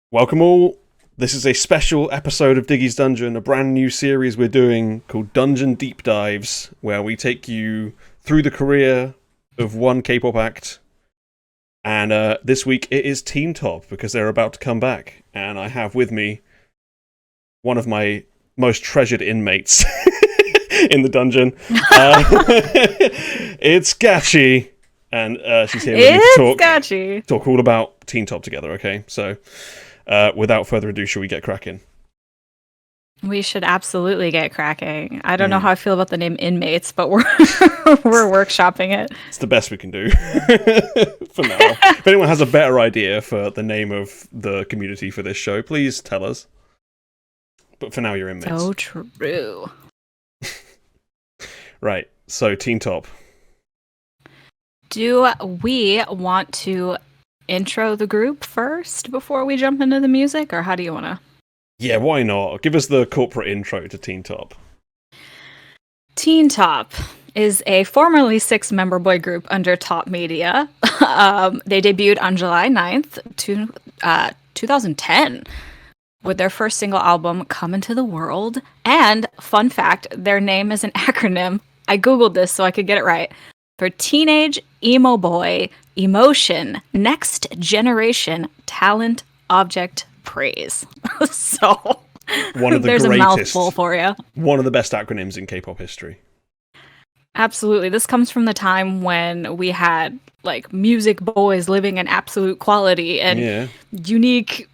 Welcome all. This is a special episode of Diggy's Dungeon, a brand new series we're doing called Dungeon Deep Dives, where we take you through the career of one K-pop act. And this week it is Teen Top, because they're about to come back. And I have with me one of my most treasured inmates in the dungeon. It's Gachi. And she's here with me to talk all about Teen Top together, okay? So, without further ado, shall we get cracking? We should absolutely get cracking. I don't know how I feel about the name inmates, but we're we're workshopping it. It's the best we can do for now. If anyone has a better idea for the name of the community for this show, please tell us. But for now, you're inmates. So true. Right, so Teen Top. Do we want to intro the group first before we jump into the music, or how do you want to? Yeah, why not? Give us the corporate intro to Teen Top. Teen Top is a formerly 6-member boy group under Top Media. They debuted on July 9th, 2010, with their first single album, Come Into the World. And, fun fact, their name is an acronym. I googled this so I could get it right. For Teenage Emo Boy Emotion Next Generation Talent Object Praise. So, one of the there's greatest, a mouthful for you. One of the best acronyms in K-pop history. Absolutely. This comes from the time when we had like music boys living in absolute quality and unique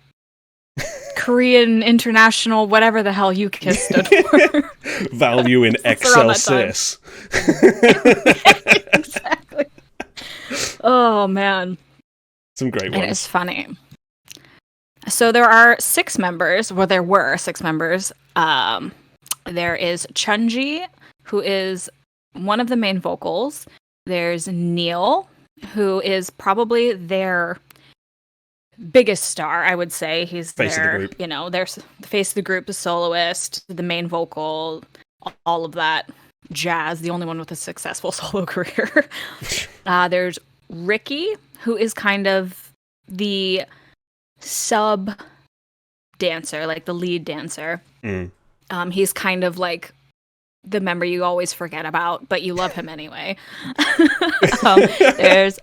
Korean international, whatever the hell UKIS stood for. Value in Excel cis. Exactly. Oh, man. Some great ones. And it's funny. So there are 6 members. Well, there were 6 members. There is Chunji, who is one of the main vocals. There's Niel, who is probably their biggest star, I would say. He's face their, of the group. you know, their the face of the group, the soloist, the main vocal, all of that jazz, the only one with a successful solo career. There's Ricky, who is kind of the sub dancer, like the lead dancer. He's kind of like the member you always forget about, but you love him anyway. There's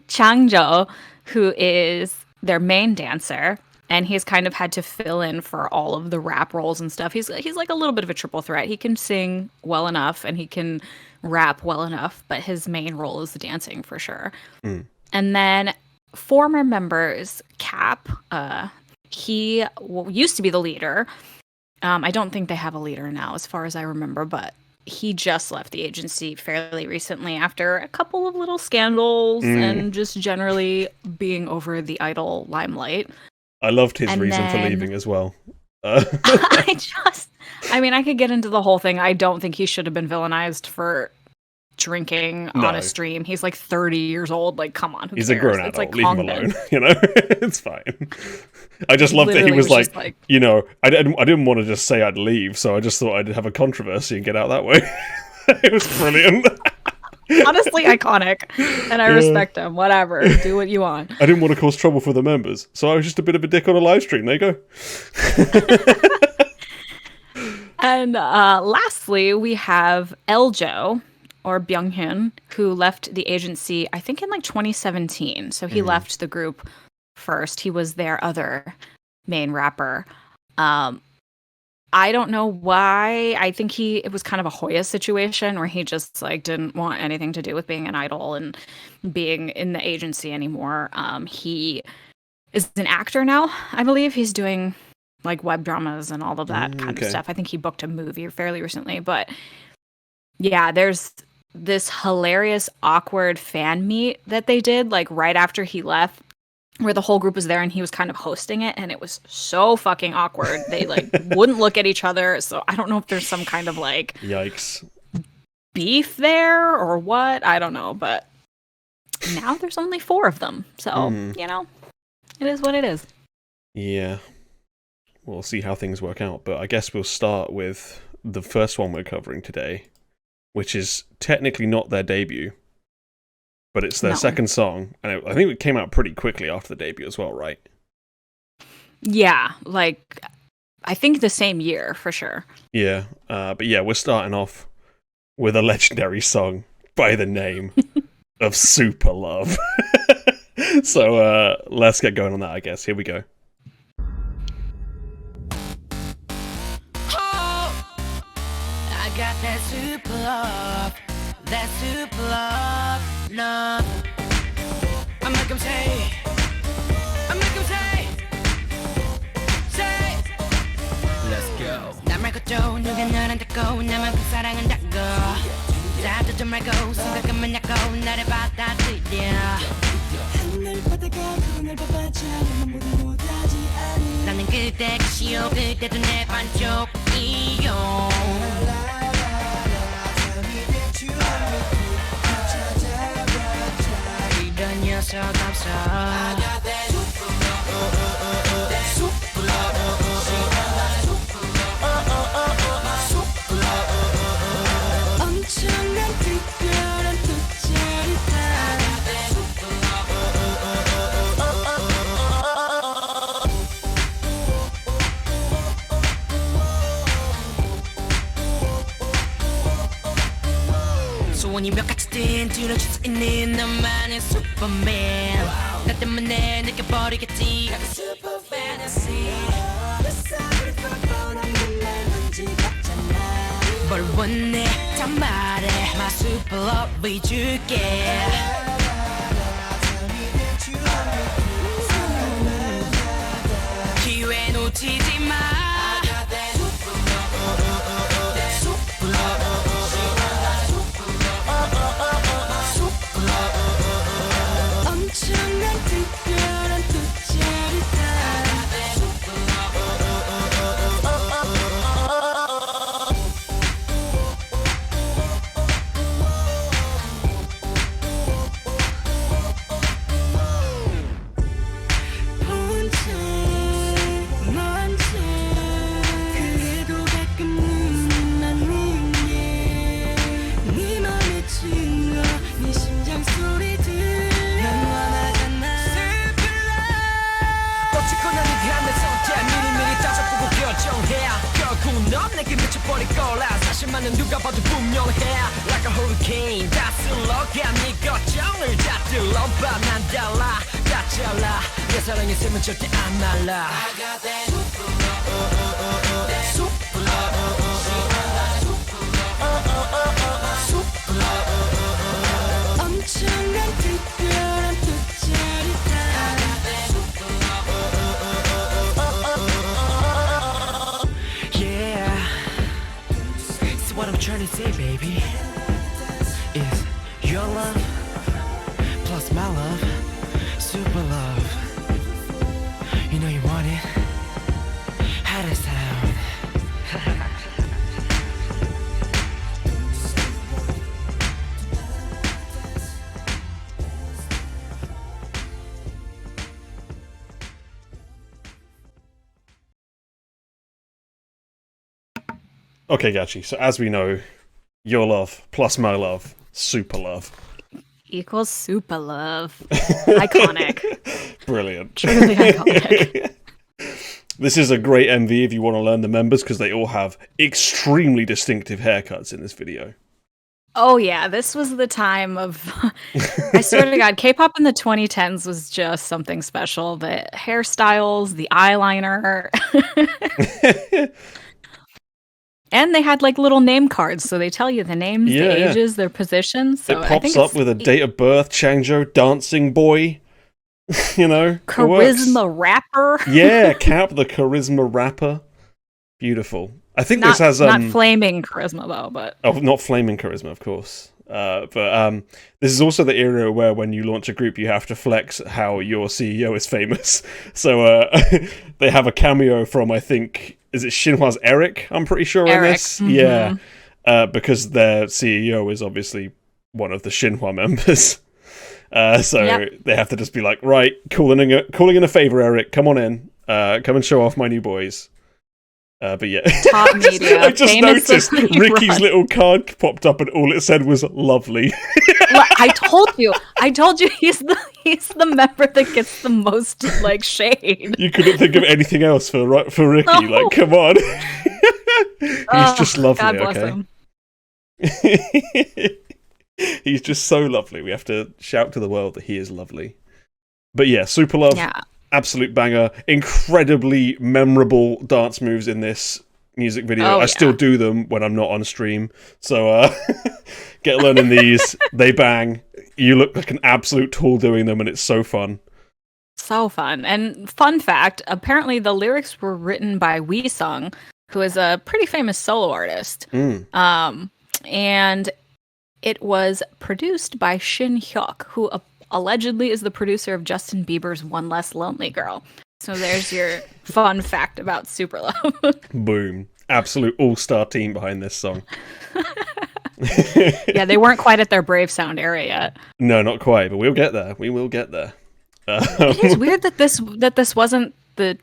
Changjo, who is their main dancer, and he's kind of had to fill in for all of the rap roles and stuff. He's like a little bit of a triple threat. He can sing well enough and he can rap well enough, but his main role is the dancing for sure. And then former members, Cap, he used to be the leader. I don't think they have a leader now, as far as I remember, but he just left the agency fairly recently after a couple of little scandals and just generally being over the idol limelight. I loved his reason for leaving as well. I could get into the whole thing. I don't think he should have been villainized for drinking on a stream. He's like 30 years old. Like, come on. He's a grown adult. Like, leave him alone. You know, it's fine. I just loved that he was like, you know, I didn't want to just say I'd leave, so I just thought I'd have a controversy and get out that way. It was brilliant. Honestly, iconic. And I respect him. Whatever. Do what you want. I didn't want to cause trouble for the members, so I was just a bit of a dick on a live stream. There you go. And lastly, we have Eljo, or Byung-hyun, who left the agency, I think in like 2017. So he left the group first. He was their other main rapper. I don't know why. I think it was kind of a Hoya situation where he just like didn't want anything to do with being an idol and being in the agency anymore. He is an actor now, I believe. He's doing like web dramas and all of that kind of stuff. I think he booked a movie fairly recently. But yeah, there's this hilarious, awkward fan meet that they did like right after he left, where the whole group was there and he was kind of hosting it, and it was so fucking awkward. They like wouldn't look at each other. So I don't know if there's some kind of like yikes beef there or what. I don't know, but now there's only 4 of them. So, you know, it is what it is. Yeah. We'll see how things work out, but I guess we'll start with the first one we're covering today, which is technically not their debut, but it's their second song, and I think it came out pretty quickly after the debut as well, right? Yeah, like I think the same year for sure. Yeah, but yeah, we're starting off with a legendary song by the name of Supa Luv. So let's get going on that, I guess. Here we go. I got that super love, love. I make 'em say, let's go. 나 말고 또 누가 너랑 닿고 나만큼 사랑한다고. 나도 좀 말고 생각하면 약고 나를 받아들여. 하늘 바다가 그늘 봐봤자 아무도 못하지 않은. 나는 그대가 쉬워 그대도 내 반쪽이요. 이런 녀석 없어. 엄청난 특별한 또 짜릿한. 소원이 몇 가지든 들어줄 수 있는 너만의 슈퍼맨. 나 때문에 느껴버리겠지. 슈퍼 fantasy. 뭘 원해 다 말해. My super love 줄게. 기회 놓치지 마. 엄청난 특별한 또 짜릿한. 그래도 가끔 눈만 눈에 네 맘에 친거 네 심장 소리 들려 변화하잖아. 어쨌거나 네가 내 선택 미리미리 따져보고 결정해. 결국 넌 내게 미쳐버릴 거라 사실만은 누가 봐도 분명해. Like a hurricane 다 쓸러가 네 걱정을 다 들러봐. 난 달라 다 잘라 내 사랑이 있으면 절대 안 말라. I got that super love. 엄청난 특별한 또 짜릿한. Yeah. So what I'm trying to say, baby, is your love plus my love, super love. You know you want it. How does it sound? Okay, Gachi. So as we know, your love plus my love, Supa Luv. Equals Supa Luv. Iconic. Brilliant. Truly iconic. This is a great MV if you want to learn the members because they all have extremely distinctive haircuts in this video. Oh yeah, this was the time of I swear to God, K-pop in the 2010s was just something special. The hairstyles, the eyeliner. And they had like little name cards, so they tell you the names, the ages, their positions. So it pops up with a date of birth, Changzhou, dancing boy, you know. Charisma rapper. Yeah, Cap, the charisma rapper. Beautiful. I think this has not flaming charisma though, but not flaming charisma, of course. But this is also the era where when you launch a group, you have to flex how your CEO is famous. So they have a cameo from, I think, is it Shinhwa's Eric? I'm pretty sure in this. Mm-hmm. Yeah, because their CEO is obviously one of the Shinhwa members. So they have to just be like, right, calling in a favor, Eric. Come on in. Come and show off my new boys. But yeah, Top media. I just noticed famously Ricky's run. little card popped up, and all it said was "lovely." I told you. He's the member that gets the most like shade. You couldn't think of anything else for Ricky. No. Like, come on, he's just lovely. God bless Okay. him. He's just so lovely. We have to shout to the world that he is lovely. But yeah, Supa Luv, Yeah. absolute banger. Incredibly memorable dance moves in this music video. Oh, I still yeah. do them when I'm not on stream. So get learning these. They bang. You look like an absolute tool doing them, and it's so fun. So fun. And fun fact, apparently the lyrics were written by Wee Sung, who is a pretty famous solo artist. And it was produced by Shin Hyuk, who allegedly is the producer of Justin Bieber's One Less Lonely Girl. So there's your fun fact about Supa Luv. Boom. Absolute all-star team behind this song. Yeah, they weren't quite at their Brave Sound era yet. No, not quite, but we'll get there. We will get there. It is weird that this wasn't the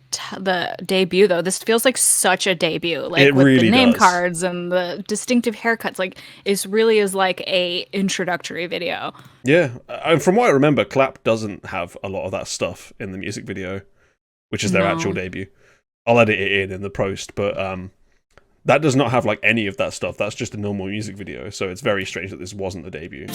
debut though. This feels like such a debut, like It with really the name does. cards and the distinctive haircuts. Like it really is like a introductory video. Yeah, and from what I remember, Clap doesn't have a lot of that stuff in the music video, which is their No. actual debut. I'll edit it in the post, but that does not have like any of that stuff. That's just a normal music video, so it's very strange that this wasn't the debut.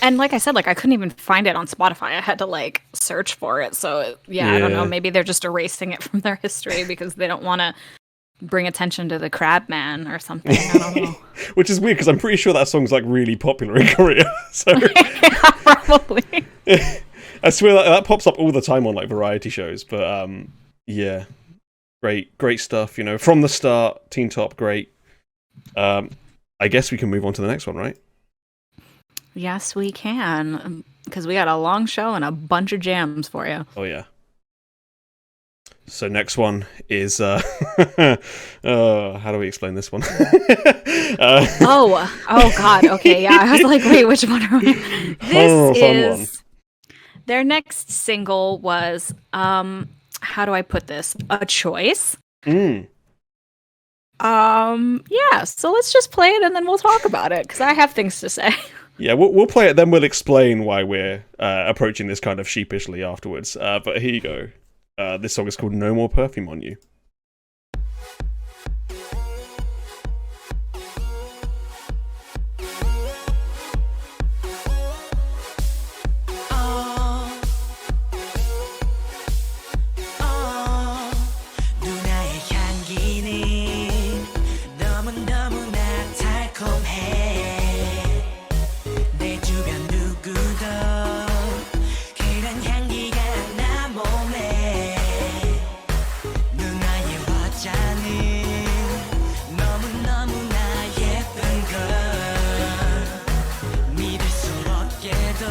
And like I said, like I couldn't even find it on Spotify. I had to like search for it. So yeah, I don't know. Yeah. Maybe they're just erasing it from their history because they don't want to bring attention to the Crab Man or something. I don't know. Which is weird because I'm pretty sure that song's like really popular in Korea. So Yeah, probably. I swear that pops up all the time on like variety shows. But yeah, great stuff. You know, from the start, Teen Top, great. I guess we can move on to the next one, right? Yes, we can. Because we got a long show and a bunch of jams for you. Oh yeah. So next one is how do we explain this one? Oh God. Okay, yeah. I was like, wait, which one are we? This is their next single was how do I put this? A choice. Yeah, so let's just play it and then we'll talk about it because I have things to say. Yeah, we'll play it, then we'll explain why we're approaching this kind of sheepishly afterwards. But here you go. This song is called No More Perfume On You. 누나의 향기는 너무너무나 달콤해 내 주변 누구도 그런 향기가 나 몸에 누나의 화장은 너무너무나 예쁜 걸 믿을 수 없게도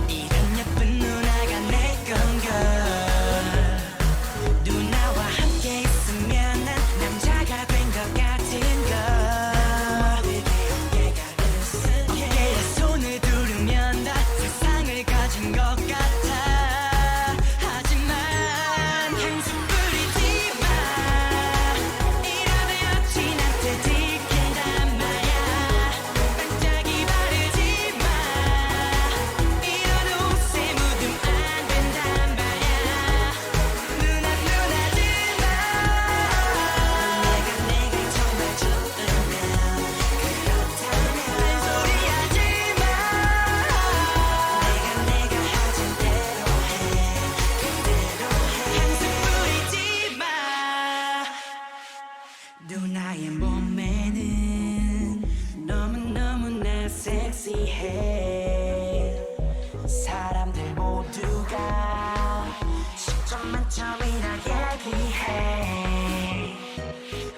이런 예쁜 누나가 내 건걸 누나와 함께 있으면 난 남자가 된 것 같은 걸 어깨에 손을 두르면 다 세상을 가진 것 같아 하지만 향수 뿌리지 마 이러면 여친한테 들킨단 말야 반짝이 바르지 마 이런 옷에 묻으면 안 된단 말야 누나 누나지 마 내가 정말 좋으면 그렇다면 소리하지 마 내가 하던 대로 해 그대로 해 향수 뿌리지 마 누나의 몸매는 너무너무나 섹시해 사람들 모두가 것만 처음이라 얘기해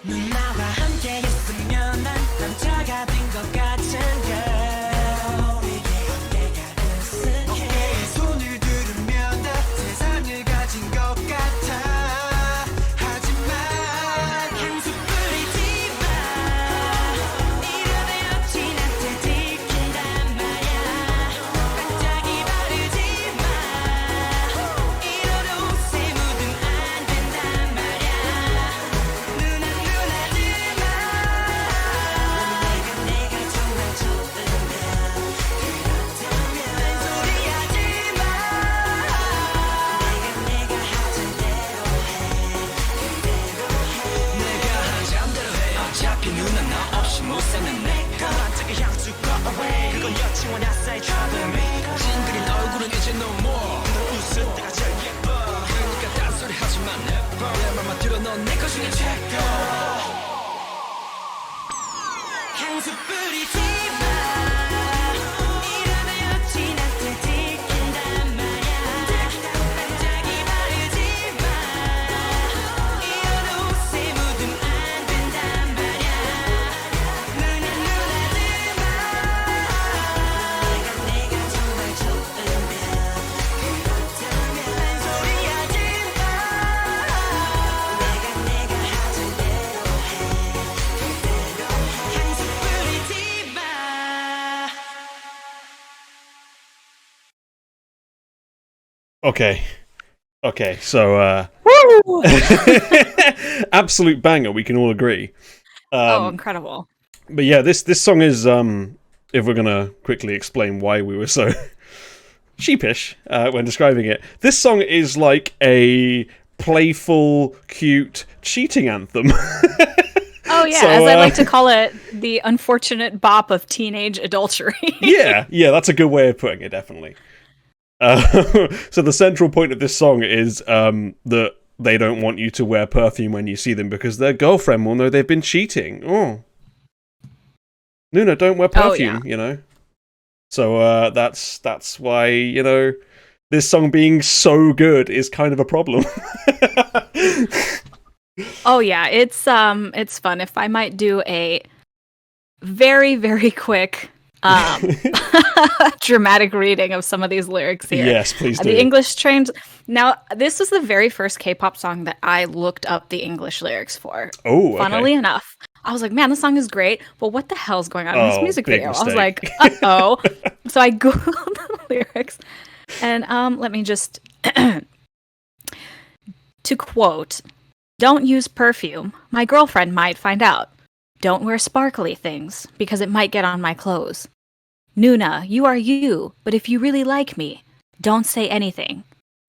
누나와 함께 있으면 난 남자가 된 것 같은 girl 우리의 어깨가 으쓱해 손을 들으면 다 세상을 가진 것 같아 하지만 향수 뿌리지 마 이러다 역시 나한테 들킨단 말야 반짝이 바르지 마 이러다 옷에 묻으면 안 된단 말야 누나 누나지 마 내가 정말 좋으면 그렇다면 소리하지 마 내가 하던 대로 해 그대로 해 내가 하던 대로 해 어차피 누나 너 없이 못 사는 내꺼 반짝이 향수 go away 그건 여친과 나 사이 trouble 찡그린 얼굴은 이제 no more 너 웃을 때가 제일 예뻐 그러니까 딴소리 하지만 never 내 맘만 들어 넌 내 것 중에 최고 향수 뿌리지 마 이러다 역시 나한테 들킨단 말야 반짝이 바르지 마 이러다 옷에 묻으면 안 된단 말야 누나 누나지 마 내가 정말 좋으면 그렇다면 소리하지 마 내가 하던 대로 해 그대로 해 향수 뿌리지 마 Okay, so absolute banger. We can all agree. Oh, incredible. But yeah, this song is if we're gonna quickly explain why we were so sheepish when describing it, this song is like a playful, cute cheating anthem. Oh yeah, So, as I like to call it, the unfortunate bop of teenage adultery. yeah, that's a good way of putting it, definitely. So the central point of this song is that they don't want you to wear perfume when you see them because their girlfriend will know they've been cheating. Oh, Nuna, don't wear perfume, Oh, yeah. you know. So that's why, you know, this song being so good is kind of a problem. Oh yeah, it's fun. If I might do a very, very quick dramatic reading of some of these lyrics here. Yes, please do. The English trained. Now, this was the very first K-pop song that I looked up the English lyrics for. Oh, okay. Funnily enough, I was like, man, this song is great, but what the hell's going on in this Oh, music big video? I was mistake. like, uh-oh. So I googled the lyrics, and let me just to quote, "Don't use perfume. My girlfriend might find out. Don't wear sparkly things, because it might get on my clothes. Nuna, you are you, but if you really like me, don't say anything.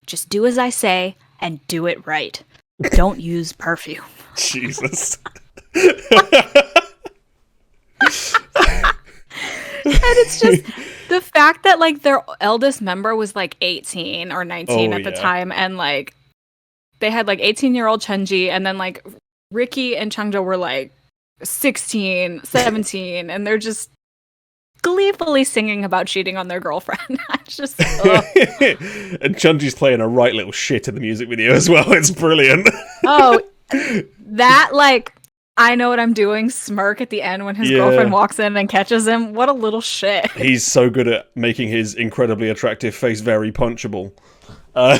Just do as I say, and do it right. Don't use perfume." Jesus. And it's just the fact that like their eldest member was like 18 or 19 Oh, at the yeah. time, and like they had like 18-year-old Chunji, and then like Ricky and Changjo were like 16, 17, and they're just gleefully singing about cheating on their girlfriend. It's just ugh. And Chunji's playing a right little shit in the music video as well. It's brilliant. Oh, that like I know what I'm doing smirk at the end when his Yeah. girlfriend walks in and catches him. What a little shit. He's so good at making his incredibly attractive face very punchable.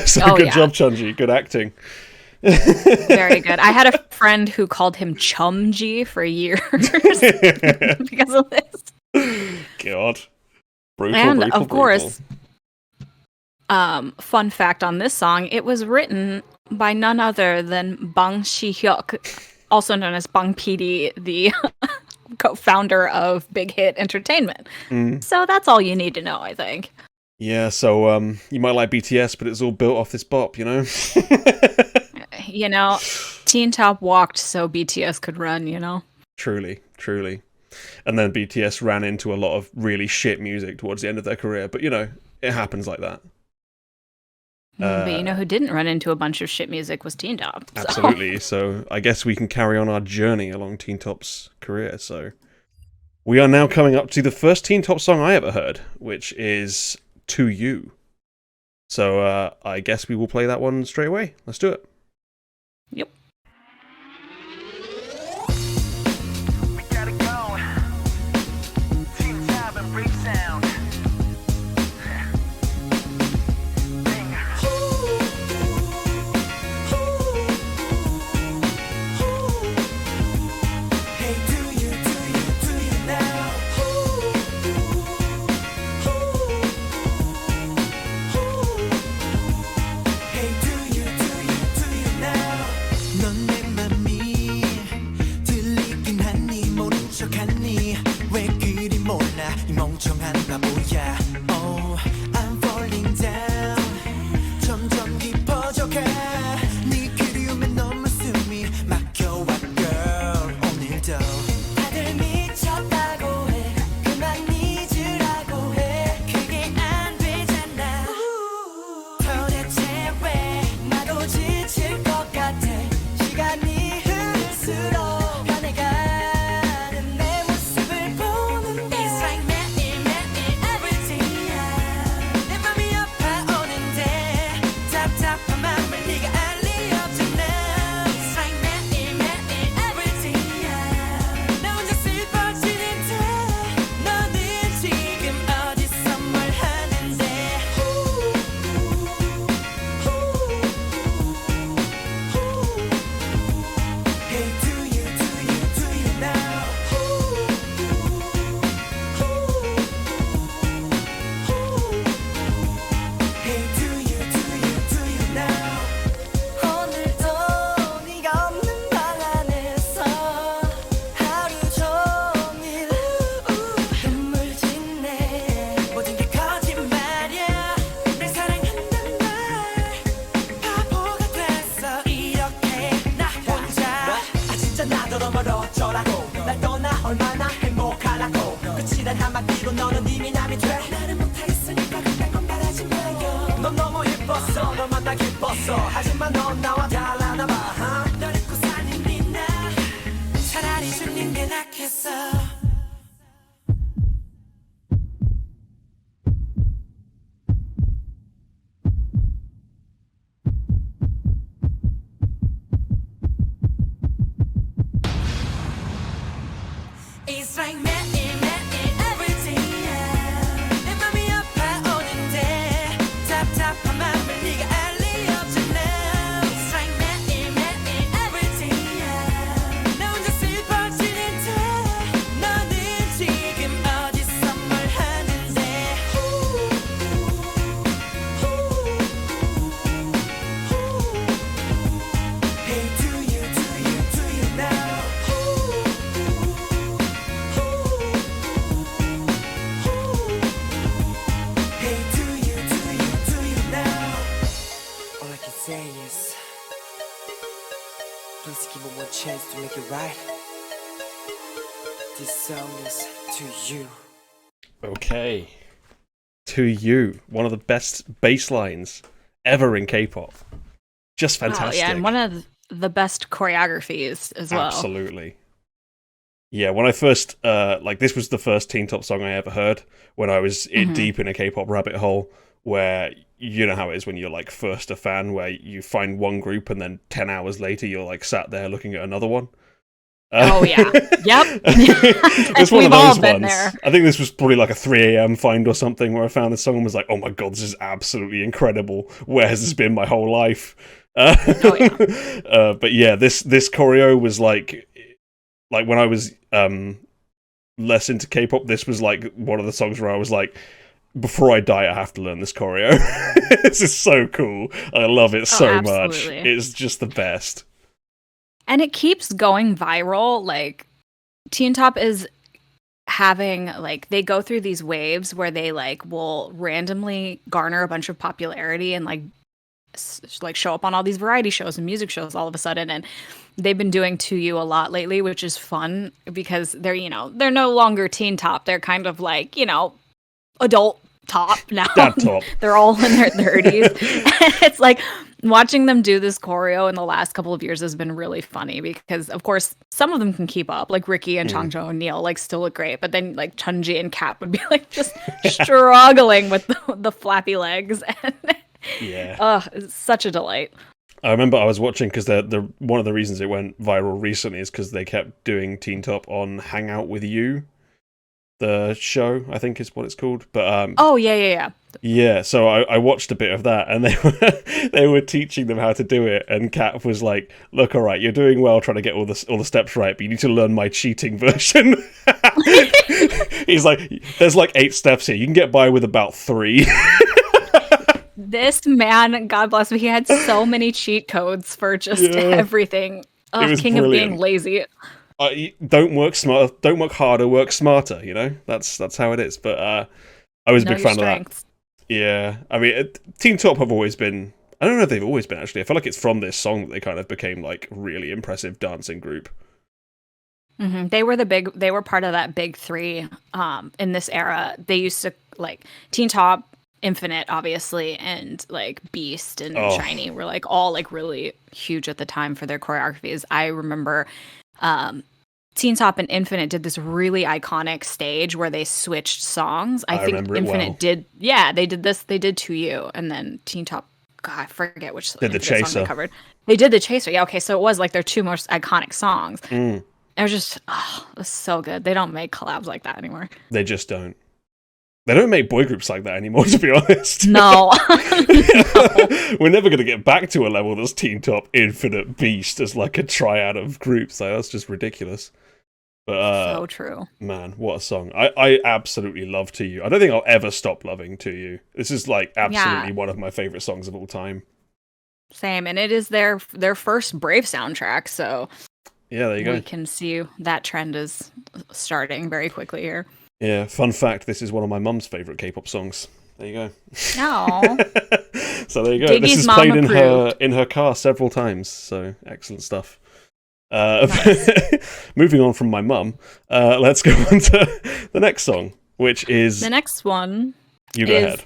So Oh, good yeah. job, Chunji. Good acting. Very good. I had a friend who called him Chumji for years because of this. God. Brutal, And brutal, of course, brutal. fun fact on this song, it was written by none other than Bang Si-hyuk, also known as Bang PD, the co-founder of Big Hit Entertainment. Mm. So that's all you need to know, I think. Yeah, so you might like BTS, but it's all built off this bop, you know? You know, Teen Top walked so BTS could run, you know? Truly, truly. And then BTS ran into a lot of really shit music towards the end of their career, but you know, it happens like that. But you know who didn't run into a bunch of shit music was Teen Top. So. Absolutely. So I guess we can carry on our journey along Teen Top's career. So we are now coming up to the first Teen Top song I ever heard, which is To You. So I guess we will play that one straight away. Let's do it. Yep. We gotta go. Team Tab and Break Sound. Banger. Hey, do you now? Hey, do you now? 넌 내 맘이 들리긴 하니 모른 척하니 왜 그리 몰라 이 멍청한 바보야. Oh, I'm falling down. 점점 깊어져가 네 그리움에 너무 숨이 막혀와 girl. 오늘도 다들 미쳤다고 해. 그만 잊으라고 해. 그게 안 되잖아. 도대체 왜 나도 지칠 것 같아. 시간이 흐를수록 변해가는 내 모습을 보는데 It's like 매일 everyday 내 맘이 아파오는데 답답한 맘을 네가 알 리 없잖아. It's like 매일 everyday 나 혼자 슬퍼지는데 너는 지금 어디서 뭘 하는데. Hey, do you now? Hey, do you now? 오늘도 네가 없는 방 안에서 하루 종일 눈물 짓네. 모든 게 거짓말이야. 날 사랑한단 말 바보가 됐어. 이렇게 나 혼자 아 진짜 나더러 멀어져라고 날 떠나 얼마나 행복하라고 끝이란 한마디로 너는 이미 남이 돼. 나는 못하겠으니까 그딴 건 바라지 마요. 넌 너무 예뻤어. 널 만나 기뻤어. 하지만 넌 나와 달라나 봐. 널 잊고 사는 니나 차라리 죽는 게 낫겠어. It's like 매일 everyday 내 맘이 아파오는데 답답한 맘을 네가 알 리 없잖아. It's like 매일 everyday 나 혼자 슬퍼지는데 너는 지금 어디서 뭘 하는데. Hey, do you now? Hey, do you now? All I can say is, please give me one chance to make it right. This song is to you. Okay. To You, one of the best bass lines ever in K-pop. Just fantastic. Oh, yeah, and one of the best choreographies as well. Absolutely. Yeah, when I first, this was the first Teen Top song I ever heard when I was deep in a K-pop rabbit hole, where you know how it is when you're like first a fan, where you find one group and then 10 hours later you're like sat there looking at another one. Oh, yeah. Yep. It's one of We've those all been ones. there. I think this was probably like a 3 a.m. find or something where I found this song and was like, oh my god, this is absolutely incredible. Where has this been my whole life? Oh, yeah. But yeah, this choreo was like when I was less into K-pop, this was like one of the songs where I was like, before I die, I have to learn this choreo. This is so cool. I love it so much. absolutely. It's just the best. And it keeps going viral. Like, Teen Top is having, like, they go through these waves where they, like, will randomly garner a bunch of popularity and, like show up on all these variety shows and music shows all of a sudden. And they've been doing To You a lot lately, which is fun because they're, they're no longer Teen Top. They're kind of like, adult top now. Dad top. They're all in their 30s. And it's like watching them do this choreo in the last couple of years has been really funny because, of course, some of them can keep up, like Ricky and Changjo and Niel, like still look great. But then like Chunji and Kat would be like just struggling with the flappy legs. And Yeah. It's such a delight. I remember I was watching because the one of the reasons it went viral recently is because they kept doing Teen Top on Hang Out With You, the show, I think is what it's called. But Oh yeah. yeah. So I watched a bit of that, and they were teaching them how to do it. And Kat was like, "Look, all right, you're doing well trying to get all the steps right, but you need to learn my cheating version." He's like, "There's like 8 steps here. You can get by with about 3." This man, God bless him, he had so many cheat codes for just everything. It was King brilliant. of being lazy. Don't work smart. Don't work harder. Work smarter. You know, that's how it is. But I was a big fan of that. Yeah, I mean, Teen Top have always been. I don't know if they've always been actually. I feel like it's from this song that they kind of became like really impressive dancing group. Mm-hmm. They were part of that big 3 in this era. They used to like Teen Top, Infinite, obviously, and like Beast and Shiny were like all like really huge at the time for their choreographies. I remember Teen Top and Infinite did this really iconic stage where they switched songs. I think Infinite did. Yeah, they did this. They did To You, and then Teen Top. God, I forget which did the Chaser song they covered. They did the Chaser. Yeah, okay, so it was like their 2 most iconic songs. It was just it was so good. They don't make collabs like that anymore. They just don't. They don't make boy groups like that anymore, to be honest. No. We're never going to get back to a level that's Teen Top, Infinite, Beast as like a triad of groups. Like, that's just ridiculous. But so true. Man, what a song. I absolutely love To You. I don't think I'll ever stop loving To You. This is like absolutely one of my favorite songs of all time. Same, and it is their first Brave soundtrack, so yeah, there you go. We can see that trend is starting very quickly here. Yeah, fun fact, this is one of my mum's favourite K-pop songs. There you go. Oh. So there you go. Diggy's this is played in her car several times, so excellent stuff. Nice. Moving on from my mum, let's go on to the next song, which is... The next one You go ahead.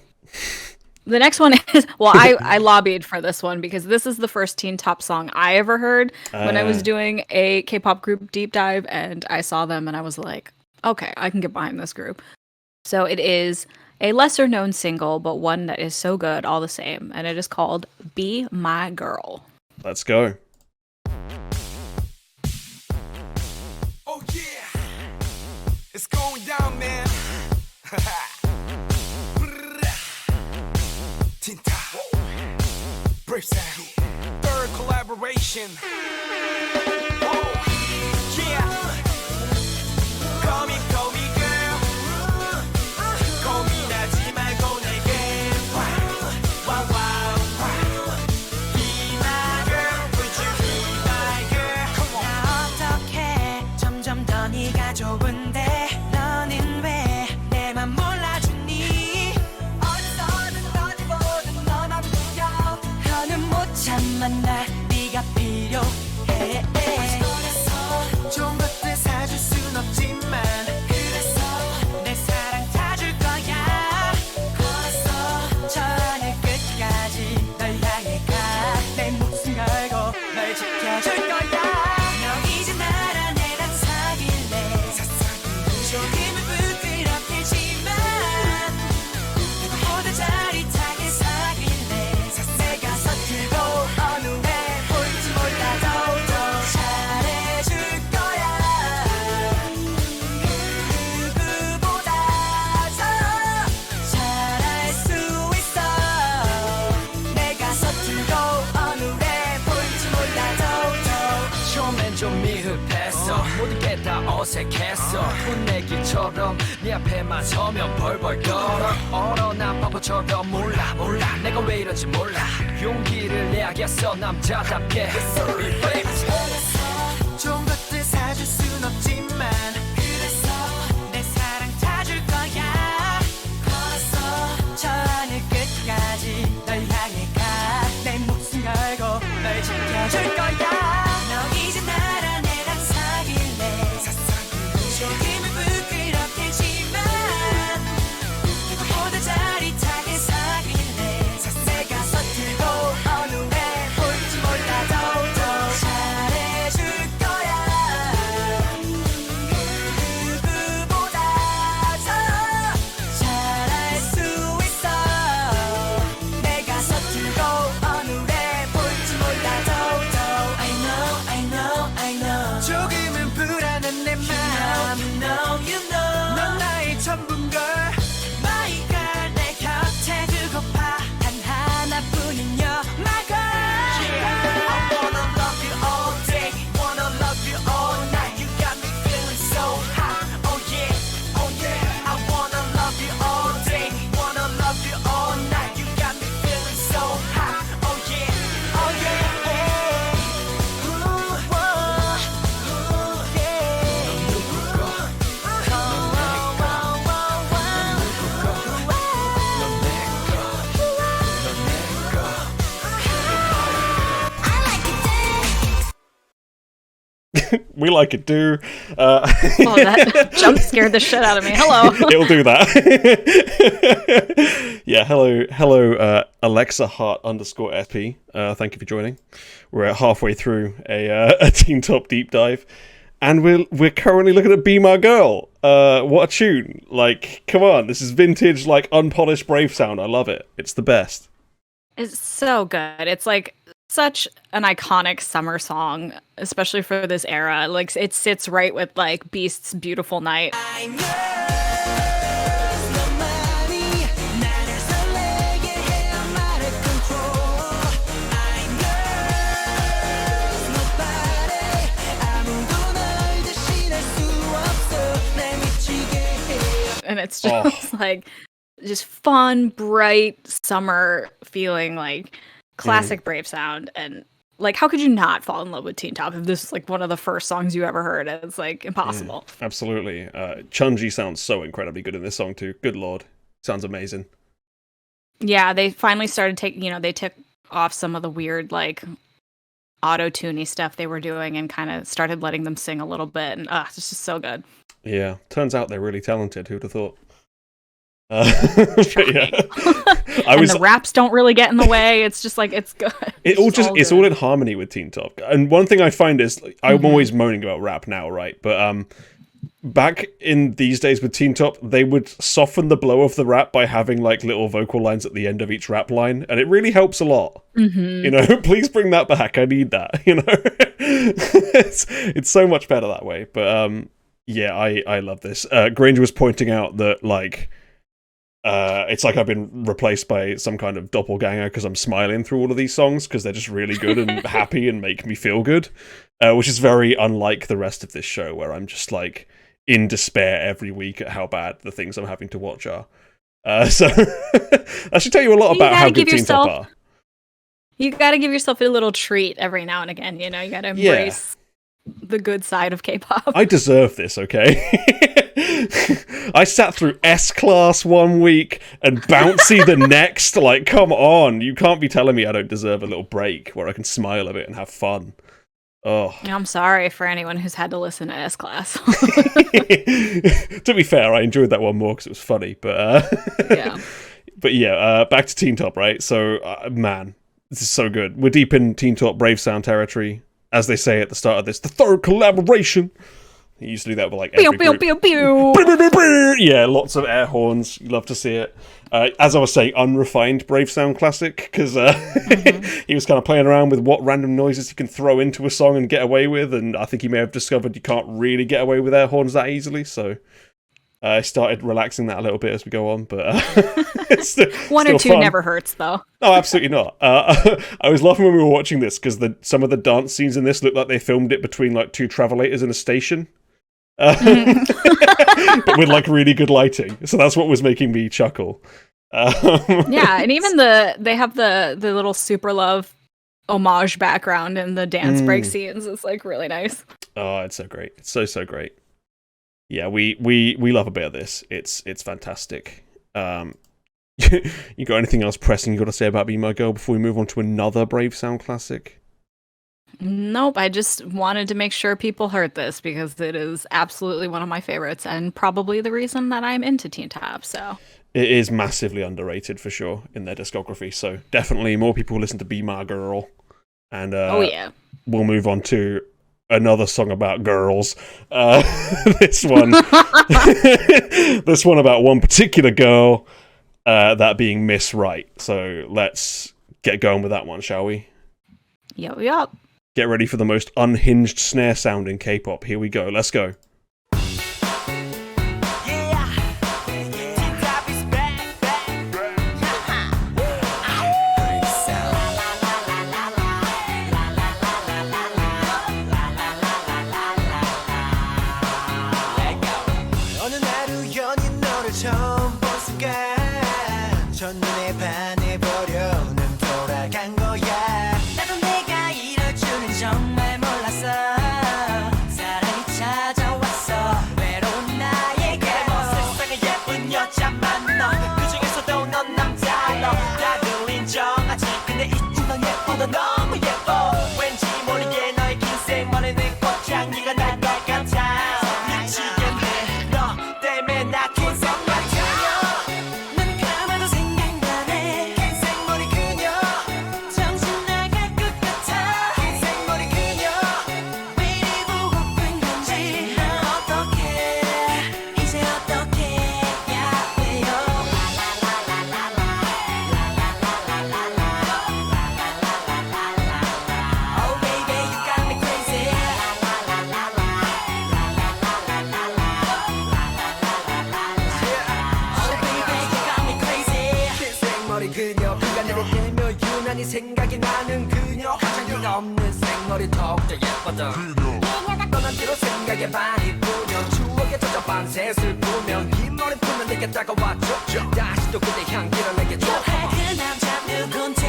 The next one is... Well, I lobbied for this one because this is the first Teen Top song I ever heard when I was doing a K-pop group deep dive, and I saw them and I was like, okay, I can get behind this group. So it is a lesser known single, but one that is so good all the same, and it is called Be My Girl. Let's go. Oh yeah, it's going down, man. Teen Top, Brave Sound, third collaboration. 만나 네가 필요해 좋은 것들 사줄 순 없지만 그래서 내 사랑 다 줄 거야 걸었어 저 하늘 끝까지 널 향해 가 내 목숨 걸고 널 지켜줄 거야 너 이제 나랑 내랑 사귈래 조금은 부끄럽겠지만 누구보다 짜릿하게 사귈래 내가 서툴고 모든 게 다 어색했어 분내기처럼 네 앞에만 서면 벌벌 떨어 얼어 난 바보처럼 몰라 내가 왜 이런지 몰라 용기를 내야겠어 남자답게 Sorry baby 좋은 것들 사줄 순 없지만 그래서 내 사랑 다 줄 거야 걸었어 저 하늘 끝까지 널 향해 가 내 목숨 걸고 널 지켜줄 거야 너 이제 나랑 내랑 사귈래 조금은 부끄럽겠지만 누구보다 짜릿하게 사귈래 내가 서툴고 어느 해 볼지 몰라도 더 잘해줄 거야 we like it too. Oh, that jump scared the shit out of me. Hello. It'll do that. Yeah, hello, Alexa Hart _SP. Thank you for joining. We're halfway through a Teen Top deep dive, and we're currently looking at "Be My Girl." What a tune! Like, come on, this is vintage, like unpolished Brave sound. I love it. It's the best. It's so good. It's like such an iconic summer song, especially for this era. Like, it sits right with like Beast's "Beautiful Night." And it's just like just fun, bright summer feeling, like classic Brave sound. And like, how could you not fall in love with Teen Top if this is like one of the first songs you ever heard? It's like impossible. Absolutely. Chunji sounds so incredibly good in this song too. Good lord, sounds amazing. Yeah, they finally started they took off some of the weird like auto-tuney stuff they were doing and kind of started letting them sing a little bit, and it's just so good. Yeah, turns out they're really talented. Who'd have thought? Yeah. The raps don't really get in the way. It's just like, it's good. It's all in harmony with Teen Top. And one thing I find is, I'm always moaning about rap now, right? But back in these days with Teen Top, they would soften the blow of the rap by having like little vocal lines at the end of each rap line, and it really helps a lot. You know, please bring that back. I need that. You know, it's so much better that way. But yeah, I love this. Granger was pointing out that like it's like I've been replaced by some kind of doppelganger because I'm smiling through all of these songs because they're just really good and happy and make me feel good, which is very unlike the rest of this show where I'm just like in despair every week at how bad the things I'm having to watch are. So I should tell you a lot about how good Teen Top are. You got to give yourself a little treat every now and again. You know, you got to embrace the good side of K-pop. I deserve this, okay? I sat through S-Class one week and Bouncy the next. Like, come on. You can't be telling me I don't deserve a little break where I can smile a bit and have fun. Oh, I'm sorry for anyone who's had to listen to S-Class. To be fair, I enjoyed that one more because it was funny. But back to Teen Top, right? So, man, this is so good. We're deep in Teen Top Brave Sound territory. As they say at the start of this, the third collaboration. He used to do that with like every group. Yeah, lots of air horns. You love to see it. As I was saying, unrefined Brave Sound classic, because he was kind of playing around with what random noises he can throw into a song and get away with, and I think he may have discovered you can't really get away with air horns that easily, so I started relaxing that a little bit as we go on, but it's one or two fun. Never hurts, though. No, absolutely not. I was laughing when we were watching this because some of the dance scenes in this looked like they filmed it between like two travelators in a station, but with like really good lighting. So that's what was making me chuckle. Yeah, and even they have the little Supa Luv homage background in the dance break scenes. It's like really nice. Oh, it's so great. It's so great. Yeah, we love a bit of this. It's fantastic. You got anything else pressing you got to say about Be My Girl before we move on to another Brave Sound classic? Nope, I just wanted to make sure people heard this because it is absolutely one of my favorites and probably the reason that I'm into Teen Top. So it is massively underrated for sure in their discography. So definitely more people listen to Be My Girl, and we'll move on to another song about girls. This one about one particular girl, that being Miss Right. So let's get going with that one, shall we? Yup. Get ready for the most unhinged snare sound in K-pop. Here we go. Let's go. 첫눈에 반해버려는 돌아간 거야 나도 내가 이럴 줄은 정말 몰랐어 사랑이 찾아와 유난히 생각이 나는 그녀 화장기가 없는 생머리 더욱더 예뻐져 떠난 뒤로 생각에 반이 꾸며 추억에 젖어 밤새 슬프면 이 머리 풀면 내게 다가와줘 다시 또 그대 향기를 내게 줘 그 남자 누군데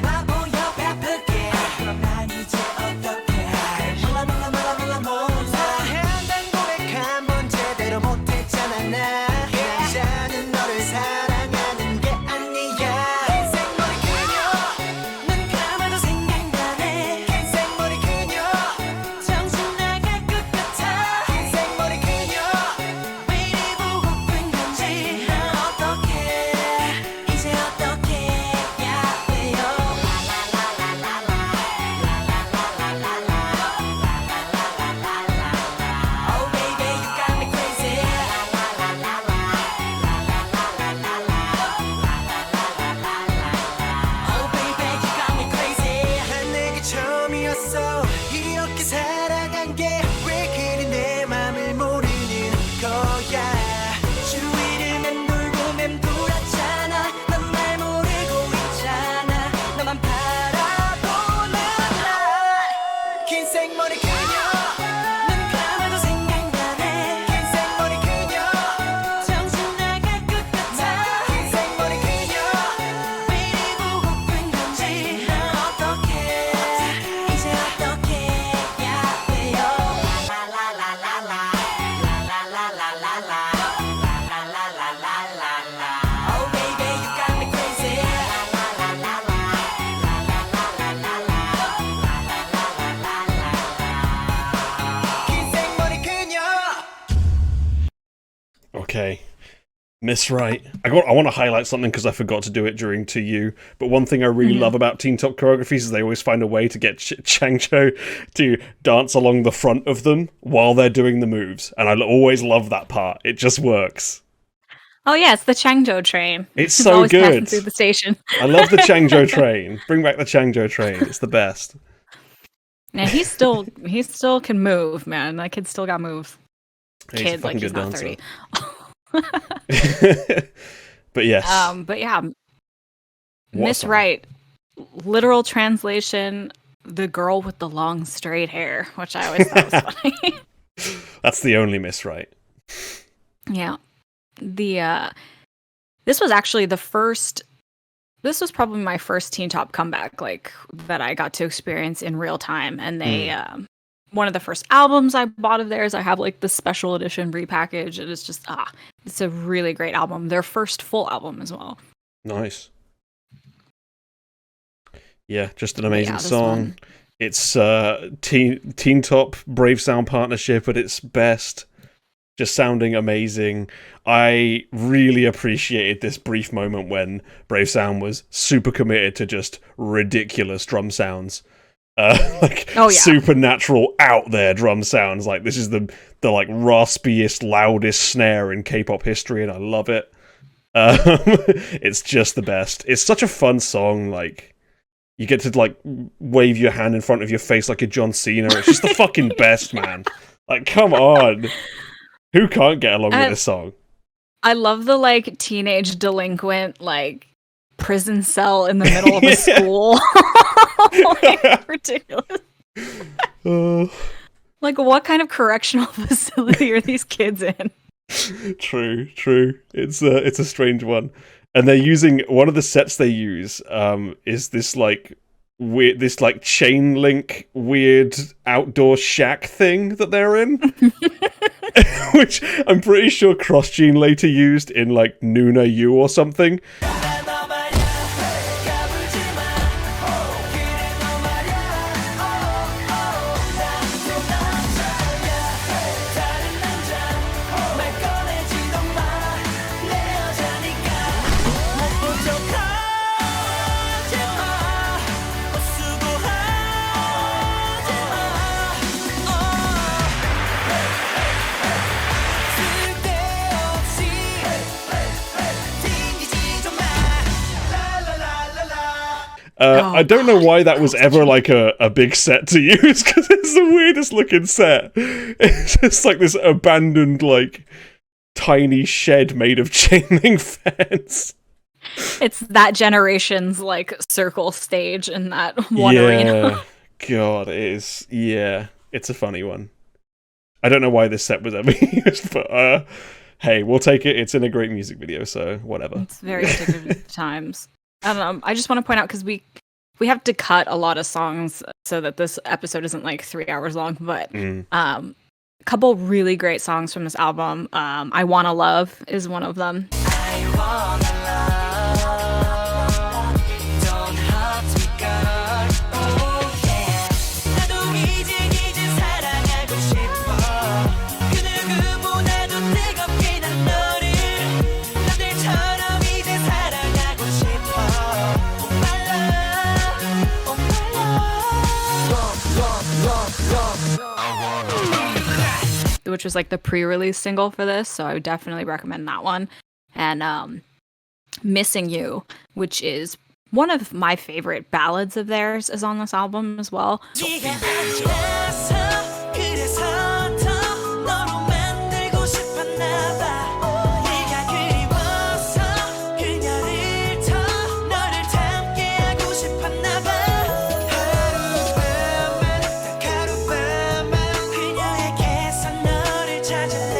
좋아 보여 베풀게 그럼 난 이제 어떡해 몰라 한단 고백 한 번 제대로 못했잖아 나 여자는 너를 사랑하는 게 아니야 흰 생머리 그녀 눈 감아도 생각나네 흰 생머리 그녀 정신 나갈 것 같아 흰 생머리 그녀 왜 이리 보고픈 건지 나 어떡해 이제 어떡해 야 왜요 Oh baby you got me crazy Oh baby you got me crazy 난 내게 처음이었어 이렇게 살아간 게 왜 그리 내 맘을 모르는 거야 주위를 맴돌고 맴돌았잖아 넌 날 모르고 있잖아 너만 바라보는 나긴 생머리 그녀 눈 감아도 생각나네 긴 생머리 그녀 정신 나갈 것 같아 긴 생머리 그녀 왜 이리 보고픈 건지 나 어떡해 이제 어떡해 야 왜요 Oh baby you got me crazy 긴 생머리 그녀 Okay. Miss Right. I want to highlight something because I forgot to do it during To You, but one thing I really love about Teen Top choreographies is they always find a way to get Changcho to dance along the front of them while they're doing the moves, and I always love that part. It just works. Oh yeah, it's the Changzhou train. It's It's so always passing good. through the station. I love the Changzhou train. Bring back the Changzhou train. It's the best. Yeah, he still can move, man. That kid still got moves. He's a Kid, like fucking he's good not dancer. 30. But yes. But yeah, What Miss song? Right. Literal translation: the girl with the long straight hair, which I always thought was funny. That's the only Miss Right. Yeah. This was actually the first. This was probably my first Teen Top comeback, like that I got to experience in real time, and they. One of the first albums I bought of theirs. I have like the special edition repackage, and it's just it's a really great album. Their first full album as well. Nice. Yeah, just an amazing this song. one. It's Teen Top Brave Sound partnership at its best. Just sounding amazing. I really appreciated this brief moment when Brave Sound was super committed to just ridiculous drum sounds. Supernatural out there drum sounds. Like this is the like raspiest, loudest snare in K-pop history, and I love it. It's just the best. It's such a fun song. Like you get to like wave your hand in front of your face like a John Cena. It's just the fucking best, man. Like come on, who can't get along with this song? I love the like teenage delinquent like prison cell in the middle of a school. Like, ridiculous. Like what kind of correctional facility are these kids in? True. It's a strange one. And they're using one of the sets they use is this like weird chain link weird outdoor shack thing that they're in. Which I'm pretty sure Cross Gene later used in like Nuna You or something. I don't know why that was ever like a big set to use, because it's the weirdest looking set. It's just like this abandoned like tiny shed made of chain link fence. It's that generation's like circle stage in that one arena. God, it is. Yeah, it's a funny one. I don't know why this set was ever used, but hey, we'll take it. It's in a great music video, so whatever. It's very indicative of times. I don't know. I just want to point out because we have to cut a lot of songs so that this episode isn't like 3 hours long, but a couple really great songs from this album. I Wanna Love is one of them. I wanna love, don't hurt me girl, oh yeah. 나도 이제 사랑하고 싶어. 그 누구보다도 뜨겁게 난 너를 남들처럼 이제 사랑하고 싶어. Oh my love, oh my love. Which was like the pre-release single for this, so I would definitely recommend that one. And Missing You, which is one of my favorite ballads of theirs, is on this album as well. 네가 아니라서 그래서 더 너로 만들고 싶었나 봐. 네가 그리워서 그녀를 더 너를 닮게 하고 싶었나 봐. 하룻밤만 딱 하룻밤만 그녀에게서 너를 찾을래.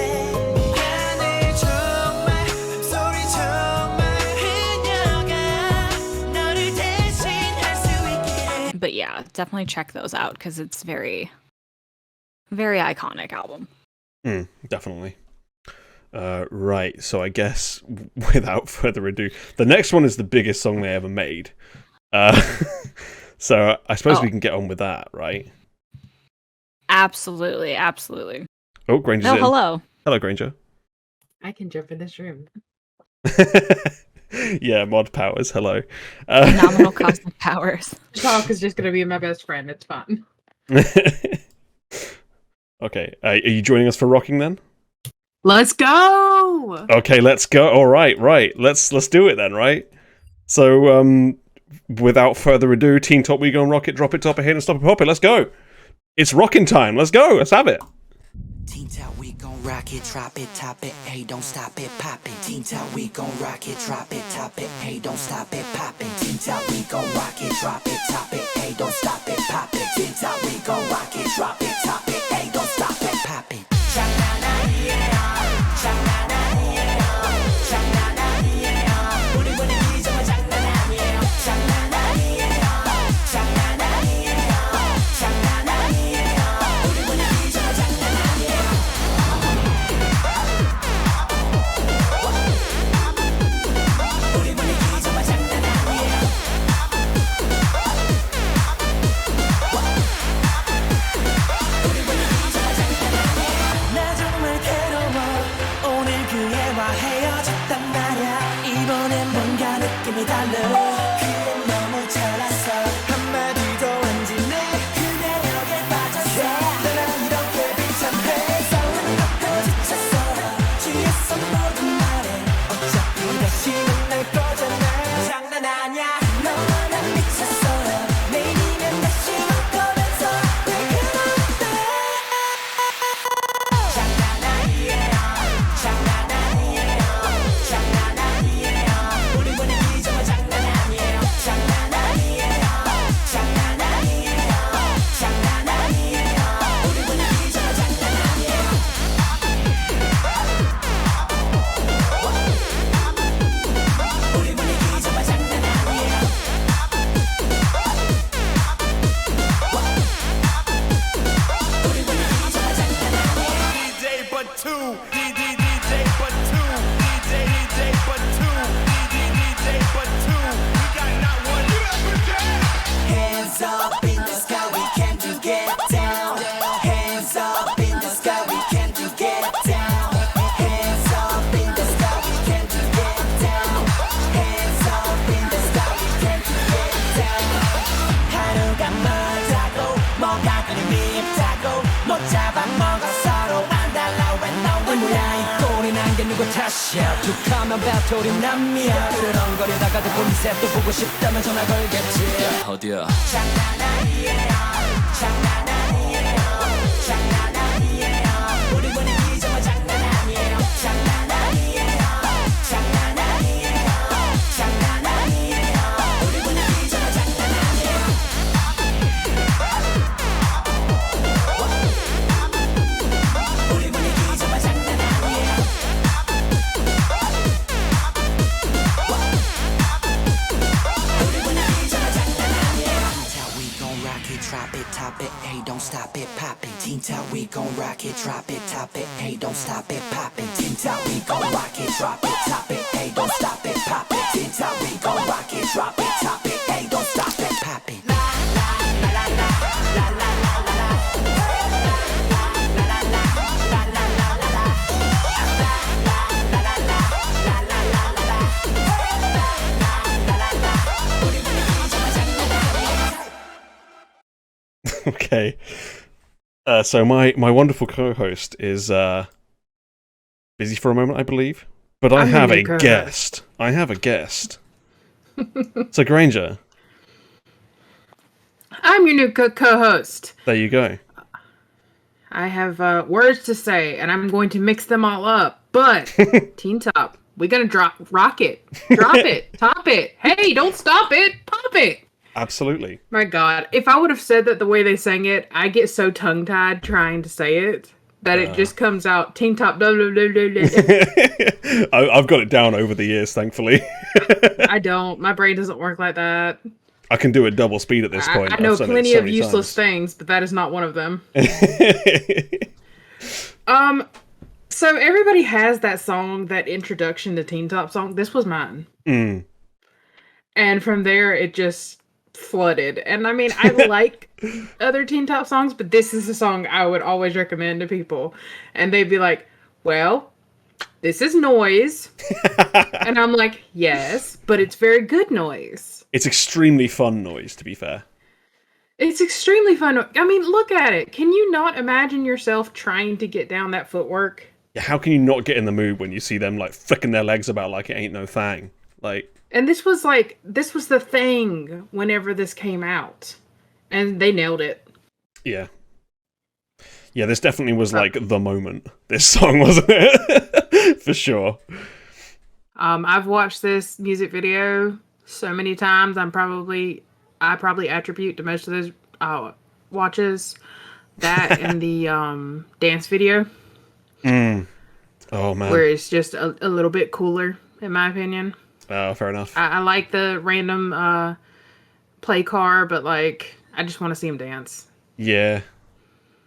미안해 정말 I'm sorry 정말 그녀가 너를 대신할 수 있기를. But yeah, definitely check those out because it's very, very iconic album. Definitely. Right, so I guess without further ado, the next one is the biggest song they ever made. So I suppose we can get on with that, right? Absolutely, absolutely. Oh, Granger's Oh, in. hello. Hello, Granger. I can jump in this room. Yeah, mod powers. Hello. Phenomenal cosmic powers. Talk is just gonna be my best friend. It's fun. Okay, are you joining us for rocking then? Let's go. Okay, let's go. All right. Let's do it then, right? So, without further ado, Teen Top, we go and rock it, drop it, top it, hit and stop it, pop it. Let's go. It's rocking time. Let's go. Let's have it. Teen Top, we gon' rock it, drop it, top it, hey, don't stop it, pop it. Teen Top, we gon' rock it, drop it, top it, hey, don't stop it, pop it. Teen Top, we gon' rock it, drop it, top it, hey, don't stop it, pop it. Teen Top, we gon' rock it, drop it, top it, hey, don't stop it, pop it. 장난 아니에요, 장난 아니에요, 장난 아니에요. 우리 분위기 정말 장난 아니에요, 장난 아니에요, 장난 아니에요, 장난 아니에요. 우리 분위기 정말 장난 아니에요. 우리 분위기 정말 장난 아니에요. 우리 분위기 정말 장난 아니에요. 나 정말 괴로워 오늘 그 애와 헤어졌단 말야 이번엔 뭔가 느낌이 달라 그엔 너무 잘났어 한마디도 안 지내 그 매력에 빠졌어 나는 이렇게 비참해 싸우는 것도 지쳤어 취했어 모든 말에 어차피 다시 만날 거잖아 장난 아냐 너와 난 미쳤어 내일이면 다시 올 거면서 왜 그러는데 장난 아니에요 장난 아니에요 장난 아니에요 우리 분위기 정말 장난 아니에요 장난 아니에요 장난 아니에요 장난 아니에요 우리 분위기 정말 장난 아니에요 우리 분위기 정말 장난 아니에요 우리 분위기 정말 장난 아니에요 DJ but two, DJ but two, DJ but two, DJ but two. We got not one. Hands up in the sky, we can do get down. Hands up in the sky, we can do get down. Hands up in the sky, we can do get down. Hands up in the sky, we can do get down. 하루가 멀다고 뭐가 그리 밉다고 못 잡아먹어 서로 안 달라 왜 뭐야 이 꼴이 난 게 누구 탓이야 툭하면 배터리 남이야 그렁거리다가도 본색 또 보고 싶다면 전화 걸겠지 어디야? 장난 아니에요 장난 아니에요 장난 아니에요 우리 분위기 정말 장난 아니에요 장난 아니에요 장난 아니에요 장난 it, drop it, top it, hey, don't stop it, pop it. Teen Top, we gon' rock it, drop it, top it, hey, don't stop it, pop it. Teen Top, we gon' rock it, drop it, top it, hey, don't stop it, pop it. Teen Top, we gon' rock it, drop it, top it, hey, don't stop it, pop it. Okay. So my wonderful co-host is busy for a moment, I believe. But I have a guest. I have a guest. So Granger. I'm your new co-host. There you go. I have words to say, and I'm going to mix them all up. But Teen Top, we're gonna rock it, drop it, top it. Hey, don't stop it, pop it. Absolutely. My God, if I would have said that the way they sang it, I get so tongue-tied trying to say it that it just comes out Teen Top. Blah, blah, blah, blah, blah. I've got it down over the years, thankfully. I don't. My brain doesn't work like that. I can do it double speed at this point. I know I've done it plenty so of many useless times. things, but that is not one of them. So everybody has that song, that introduction to Teen Top song. This was mine. Mm. And from there, it just flooded. And I mean, I like other Teen Top songs, but this is a song I would always recommend to people. And they'd be like, well, this is noise. And I'm like, yes, but it's very good noise. It's extremely fun noise, to be fair. It's extremely fun. I mean, look at it. Can you not imagine yourself trying to get down that footwork? Yeah, how can you not get in the mood when you see them like flicking their legs about like it ain't no thing? Like, And this was the thing whenever this came out. And they nailed it. yeah. Yeah, this definitely was like the moment. This song, wasn't it? For sure. I've watched this music video so many times. I probably attribute to most of those watches that and the dance video. Oh man. Where it's just a little bit cooler, in my opinion. Oh, fair enough. I like the random play car, but like I just want to see him dance. Yeah.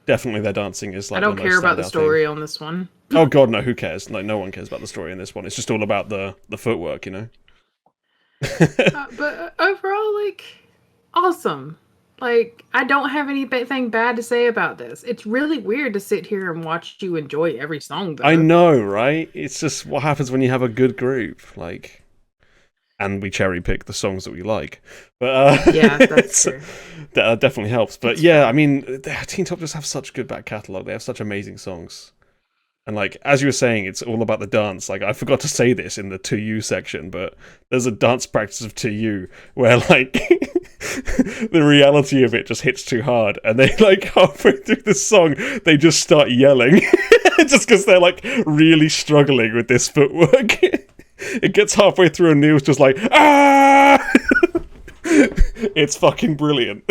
Definitely their dancing is like I don't the care most about the standout story thing. on this one. Oh god, no, who cares? Like, no one cares about the story in this one. It's just all about the footwork, you know? But overall, like, awesome. Like, I don't have anything bad to say about this. It's really weird to sit here and watch you enjoy every song, though. I know, right? It's just what happens when you have a good group, like, and we cherry pick the songs that we like. But Yeah, that's true. that definitely helps. But yeah, I mean, Teen Top just have such good back catalogue. They have such amazing songs. And like, as you were saying, it's all about the dance. Like, I forgot to say this in the To You section, but there's a dance practice of To You where like the reality of it just hits too hard, and they like halfway through the song they just start yelling just because they're like really struggling with this footwork. It gets halfway through and Niel's just like, ah. It's fucking brilliant.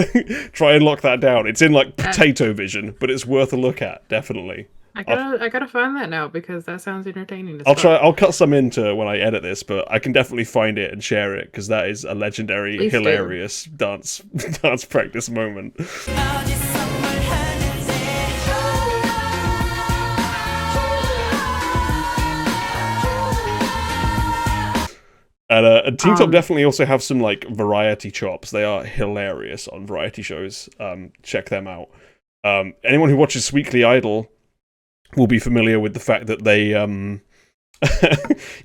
Try and lock that down. It's in like potato vision, but it's worth a look at, definitely. I gotta find that now because that sounds entertaining. I'll cut some into when I edit this, but I can definitely find it and share it because that is a legendary, Please hilarious dance practice moment. And Teen Top definitely also have some like variety chops. They are hilarious on variety shows. Check them out. Anyone who watches Weekly Idol will be familiar with the fact that they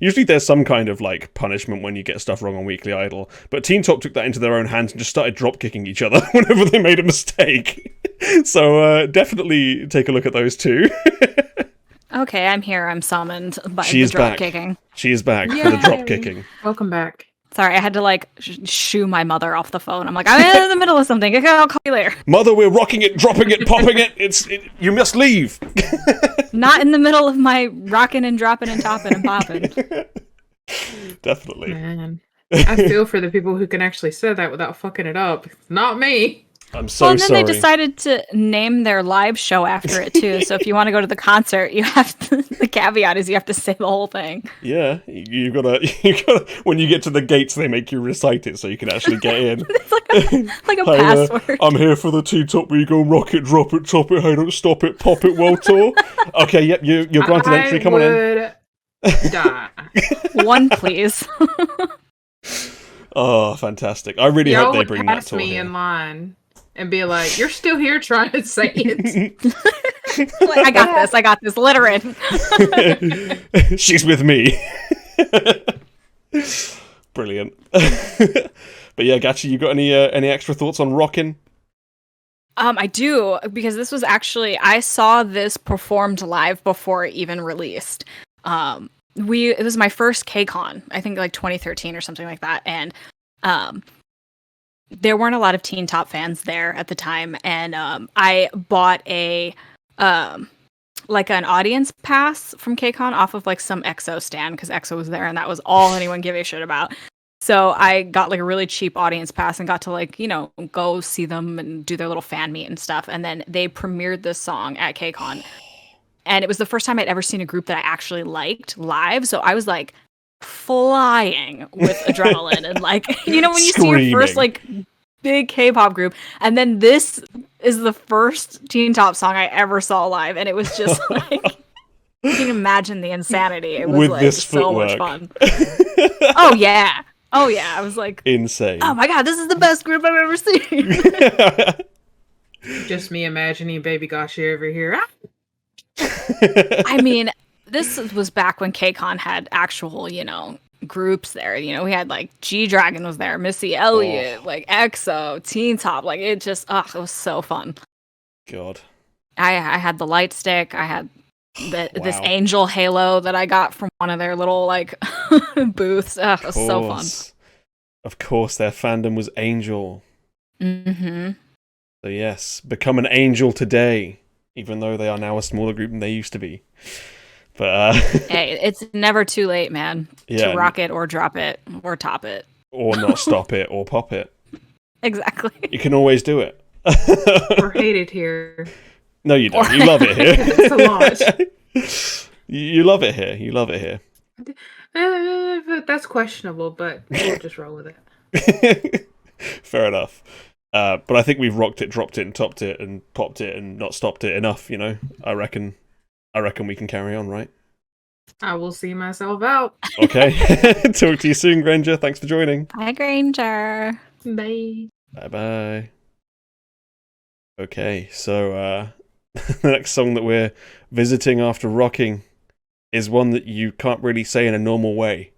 usually there's some kind of like punishment when you get stuff wrong on Weekly Idol, but Teen Top took that into their own hands and just started drop kicking each other whenever they made a mistake. So definitely take a look at those two. Okay, I'm here. I'm summoned by She the is drop back. kicking. She is back for the drop kicking. Welcome back. Sorry, I had to like shoo my mother off the phone. I'm like, I'm in the middle of something. Okay, I'll call you later. Mother, we're rocking it, dropping it, popping it. You must leave. Not in the middle of my rocking and dropping and topping and popping. Definitely. Man, I feel for the people who can actually say that without fucking it up. It's not me. I'm so well, and then sorry. they decided to name their live show after it too. So if you want to go to the concert, you have to, the caveat is you have to say the whole thing. Yeah, you gotta. When you get to the gates, they make you recite it so you can actually get in. It's like a Hey there, password. I'm here for the T-Top Ego Rock It, Drop It, Top It, Hey Don't Stop It, Pop It World Tour. Okay, yep, you're granted entry. Come on in. Die. One, please. Oh, fantastic! I really Y'all hope they would bring that pass tour me here. in line and be like, "You're still here trying to say it." Like, I got this. Let her in. She's with me. Brilliant. But yeah, Gachi, you got any extra thoughts on Rockin'? I do, because this was actually, I saw this performed live before it even released. It was my first KCON, I think like 2013 or something like that, and there weren't a lot of Teen Top fans there at the time, and I bought a like an audience pass from KCON off of like some EXO stand, because EXO was there and that was all anyone gave a shit about. So I got like a really cheap audience pass and got to like, go see them and do their little fan meet and stuff. And then they premiered this song at KCON. And it was the first time I'd ever seen a group that I actually liked live. So I was like flying with adrenaline and like, when you see your first like big K-pop group. And then this is the first Teen Top song I ever saw live. And it was just like, you can imagine the insanity. It was With like this so footwork. much fun. Oh yeah. I was like, Insane. oh my god, this is the best group I've ever seen. Just me imagining Baby Gachi over here. I mean, this was back when KCON had actual, groups there. We had like G-Dragon was there, Missy Elliott, like EXO, Teen Top. Like it just, it was so fun. God. I had the light stick. I had this Wow. angel halo that I got from one of their little like booths. It was so fun. Of course, their fandom was Angel. Mm-hmm. So yes, become an Angel today, even though they are now a smaller group than they used to be. But Hey, it's never too late, man. Yeah. To rock it or drop it or top it. or not stop it or pop it. Exactly. You can always do it. Or hate it here. No, you don't. You love it here. It's a lot. You love it here. You love it here. But that's questionable, but we'll just roll with it. Fair enough. But I think we've rocked it, dropped it, and topped it, and popped it, and not stopped it enough. I reckon we can carry on, right? I will see myself out. Okay. Talk to you soon, Granger. Thanks for joining. Bye, Granger. Bye. Bye. Okay, so the next song that we're visiting after rocking is one that you can't really say in a normal way.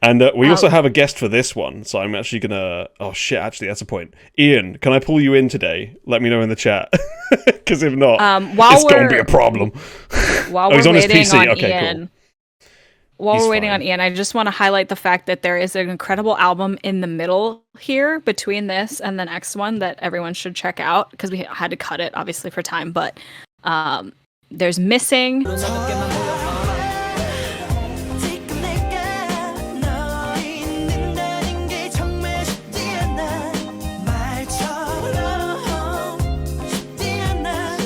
And we also have a guest for this one, so I'm actually gonna... Oh shit, actually, that's a point. Ian, can I pull you in today? Let me know in the chat. Because if not, it's gonna be a problem. While he's we're on his waiting PC. on Okay, Ian, cool. while He's we're waiting fine. on Ian, I just want to highlight the fact that there is an incredible album in the middle here between this and the next one that everyone should check out, because we had to cut it obviously for time, but there's Missing. 지금 내가 너 있는다는 게 정말 쉽지 않아 말처럼 쉽지 않아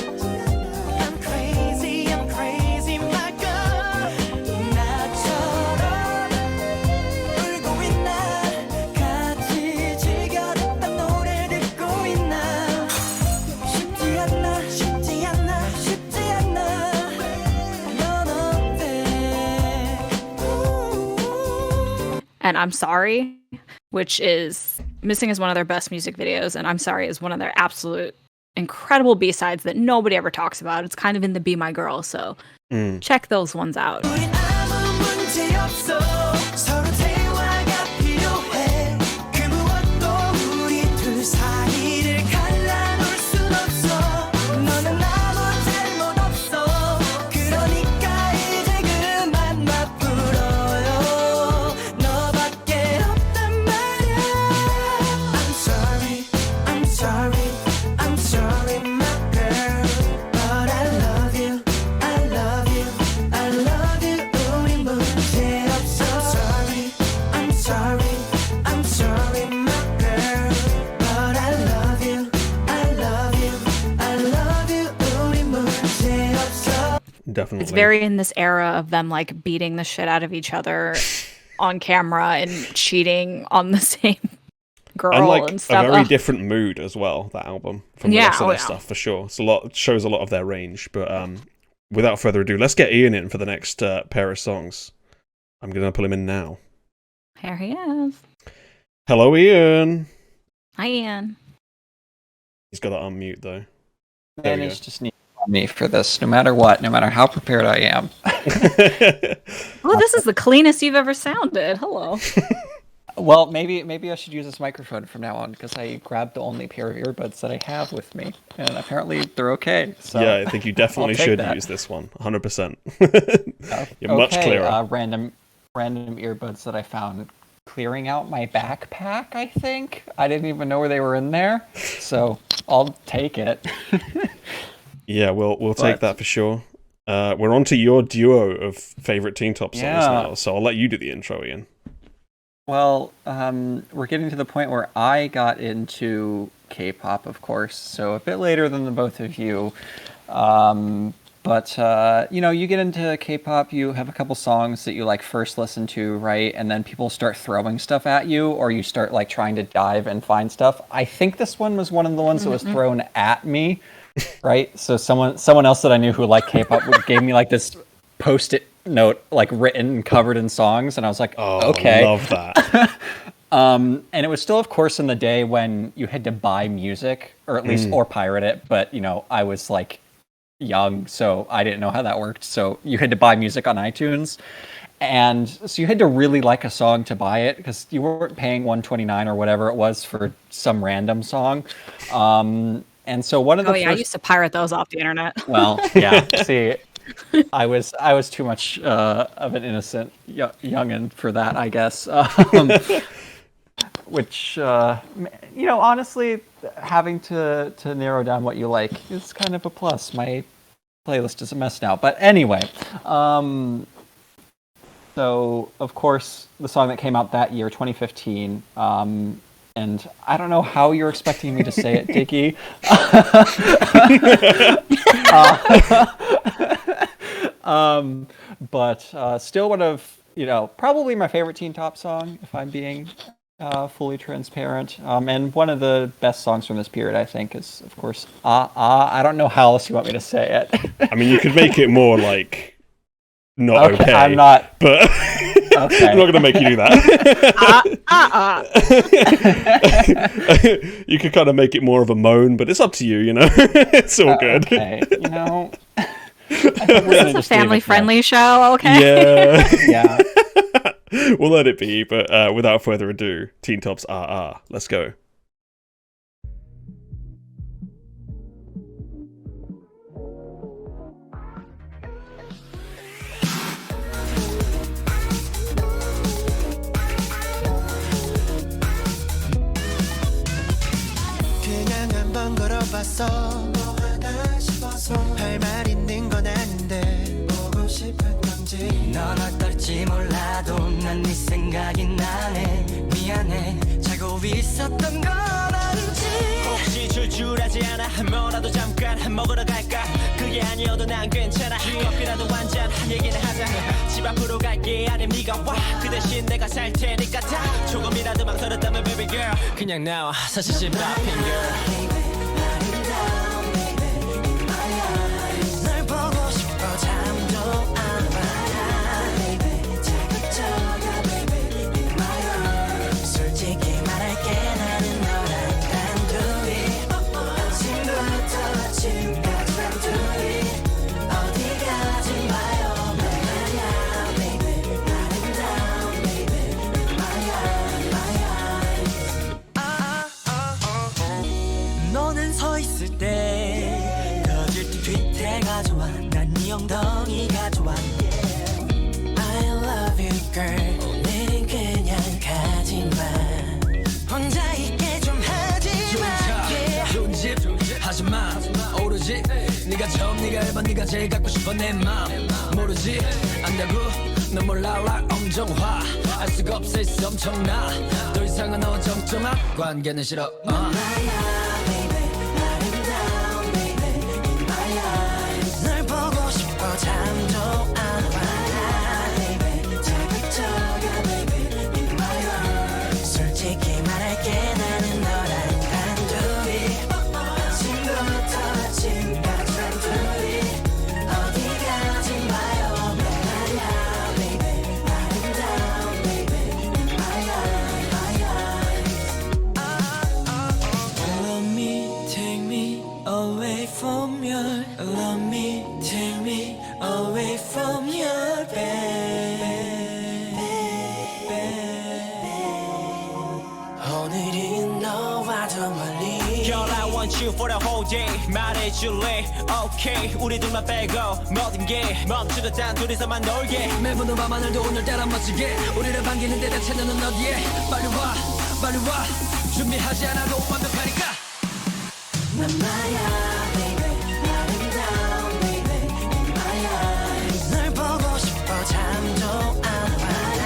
I'm crazy my girl 나처럼 울고 있나 같이 즐겨 듣던 노래 듣고 있나 쉽지 않아 넌 어때 And I'm Sorry, which is Missing is one of their best music videos, and I'm Sorry is one of their absolute incredible B-sides that nobody ever talks about. It's kind of in the Be My Girl, so check those ones out. 우린 아무 문제 없어 서로 대화가 필요해 그 무엇도 우리 둘 사이를 갈라놓을 순 없어 너는 아무 잘못 없어 그러니까 이제 그만 막 불어요 너밖에 없단 말야 I'm sorry my girl But I love you Definitely. It's very in this era of them like beating the shit out of each other on camera and cheating on the same girl and like and stuff. a very different mood as well, that album, from the rest of their stuff, for sure. It's shows a lot of their range. But without further ado, let's get Ian in for the next pair of songs. I'm going to pull him in now. Here he is. Hello, Ian. Hi, Ian. He's got to unmute, though. Managed to sneak on me for this, no matter what, no matter how prepared I am. Oh, this is the cleanest you've ever sounded. Hello. Well, maybe I should use this microphone from now on, because I grabbed the only pair of earbuds that I have with me, and apparently they're okay. So yeah, I think you definitely should use this one, 100%. You're much clearer. Random earbuds that I found clearing out my backpack, I think. I didn't even know where they were in there, so I'll take it. Yeah, we'll take that for sure. We're on to your duo of favorite Teen Top songs now, so I'll let you do the intro, Ian. Well, we're getting to the point where I got into K-pop, of course, so a bit later than the both of you. But you get into K-pop, you have a couple songs that you like first listen to, right? And then people start throwing stuff at you, or you start like trying to dive and find stuff. I think this one was one of the ones that was thrown at me, right? So someone else that I knew who liked K-pop gave me like this Post-it note, like written and covered in songs, and I was like, okay. I love that. And it was still, of course, in the day when you had to buy music, or at least, or pirate it, but, I was like young, so I didn't know how that worked, so you had to buy music on iTunes, and so you had to really like a song to buy it, because you weren't paying $1.29 or whatever it was for some random song. And so one of the I used to pirate those off the internet. Well, yeah, see, I was too much of an innocent youngin' for that, I guess. Which, honestly, having to narrow down what you like is kind of a plus. My playlist is a mess now. But anyway, so, of course, the song that came out that year, 2015, and I don't know how you're expecting me to say it, Diggy. But still one of, probably my favorite Teen Top song, if I'm being fully transparent. And one of the best songs from this period, I think, is, of course, I don't know how else you want me to say it. I mean, you could make it more like not okay. I'm not. But okay. I'm not going to make you do that. You could kind of make it more of a moan, but it's up to you, It's all good. Okay, This is a family-friendly show, okay? Yeah. We'll let it be, but without further ado, Teen Top's RR. Let's go. 그냥 한번 걸어봤어 뭐 하나 싶어서 할 말 있는 건 아닌데 보고 싶은 건지 넌 어떨지 몰라도 난 네 생각이 나네 미안해 자고 있었던 건 아닌지 혹시 출출하지 않아 뭐라도 잠깐 먹으러 갈까 그게 아니어도 난 괜찮아 커피라도 한잔 얘기는 하자 집 앞으로 갈게 아님 네가 와 그 대신 내가 살 테니까 다 조금이라도 망설였다면 baby girl 그냥 나와 사실 집 앞인 girl 엉덩이가 좋아 I love you girl 오늘은 그냥 가지마 혼자 있게 좀 하지마 존집 하지마 오로지 네가 처음 네가 1번 네가 제일 갖고 싶어 내 맘 모르지 안다고 넌 몰라 엄정화 알 수가 없어 있어 엄청나 더 이상은 어정쩡한 관계는 싫어 널 보고 싶어 잠 want you for the whole day 말해줄래 okay 우리들만 빼고 모든 게 멈추다 단둘이서만 놀게 매번 밤하늘도 오늘따라 멋지게 우리를 반기는 데다 채널은 어디에 빨리 와 빨리 와 준비하지 않아도 완벽하니까 난 나야 baby 아름다운 baby in my eyes 널 보고 싶어 잠도 안 와라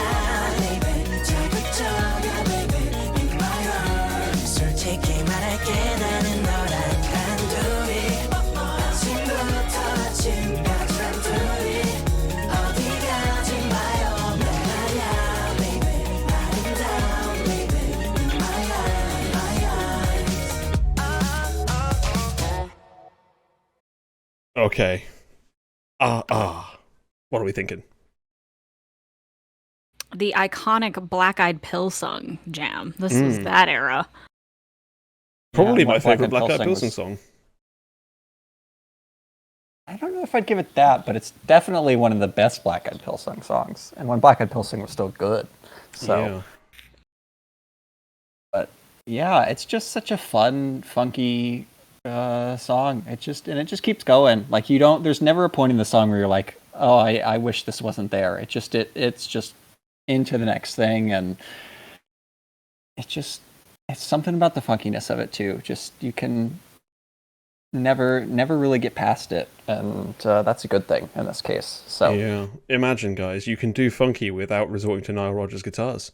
baby 잘 붙잡아 baby in my heart 솔직히 말할게 나는 너랑 단둘이 아침부터 지금까지 단둘이 어디 가지 마요 난 나야 baby 아름다운 baby in my eyes Okay. What are we thinking? The iconic Black Eyed Pill song jam. This was that era. Probably Yeah, my what Black favorite Eyed Black Eyed Pilsen Pilsen was- song. I don't know if I'd give it that, but it's definitely one of the best Black Eyed Pilsen songs, and when Black Eyed Pilsen was still good. So, Yeah. but yeah, it's just such a fun, funky song. It just keeps going. Like there's never a point in the song where you're like, oh, I wish this wasn't there. It's just into the next thing, and it's something about the funkiness of it too. Just you can never really get past it, and that's a good thing in this case. So Yeah. Imagine, guys, you can do funky without resorting to Nile Rodgers guitars.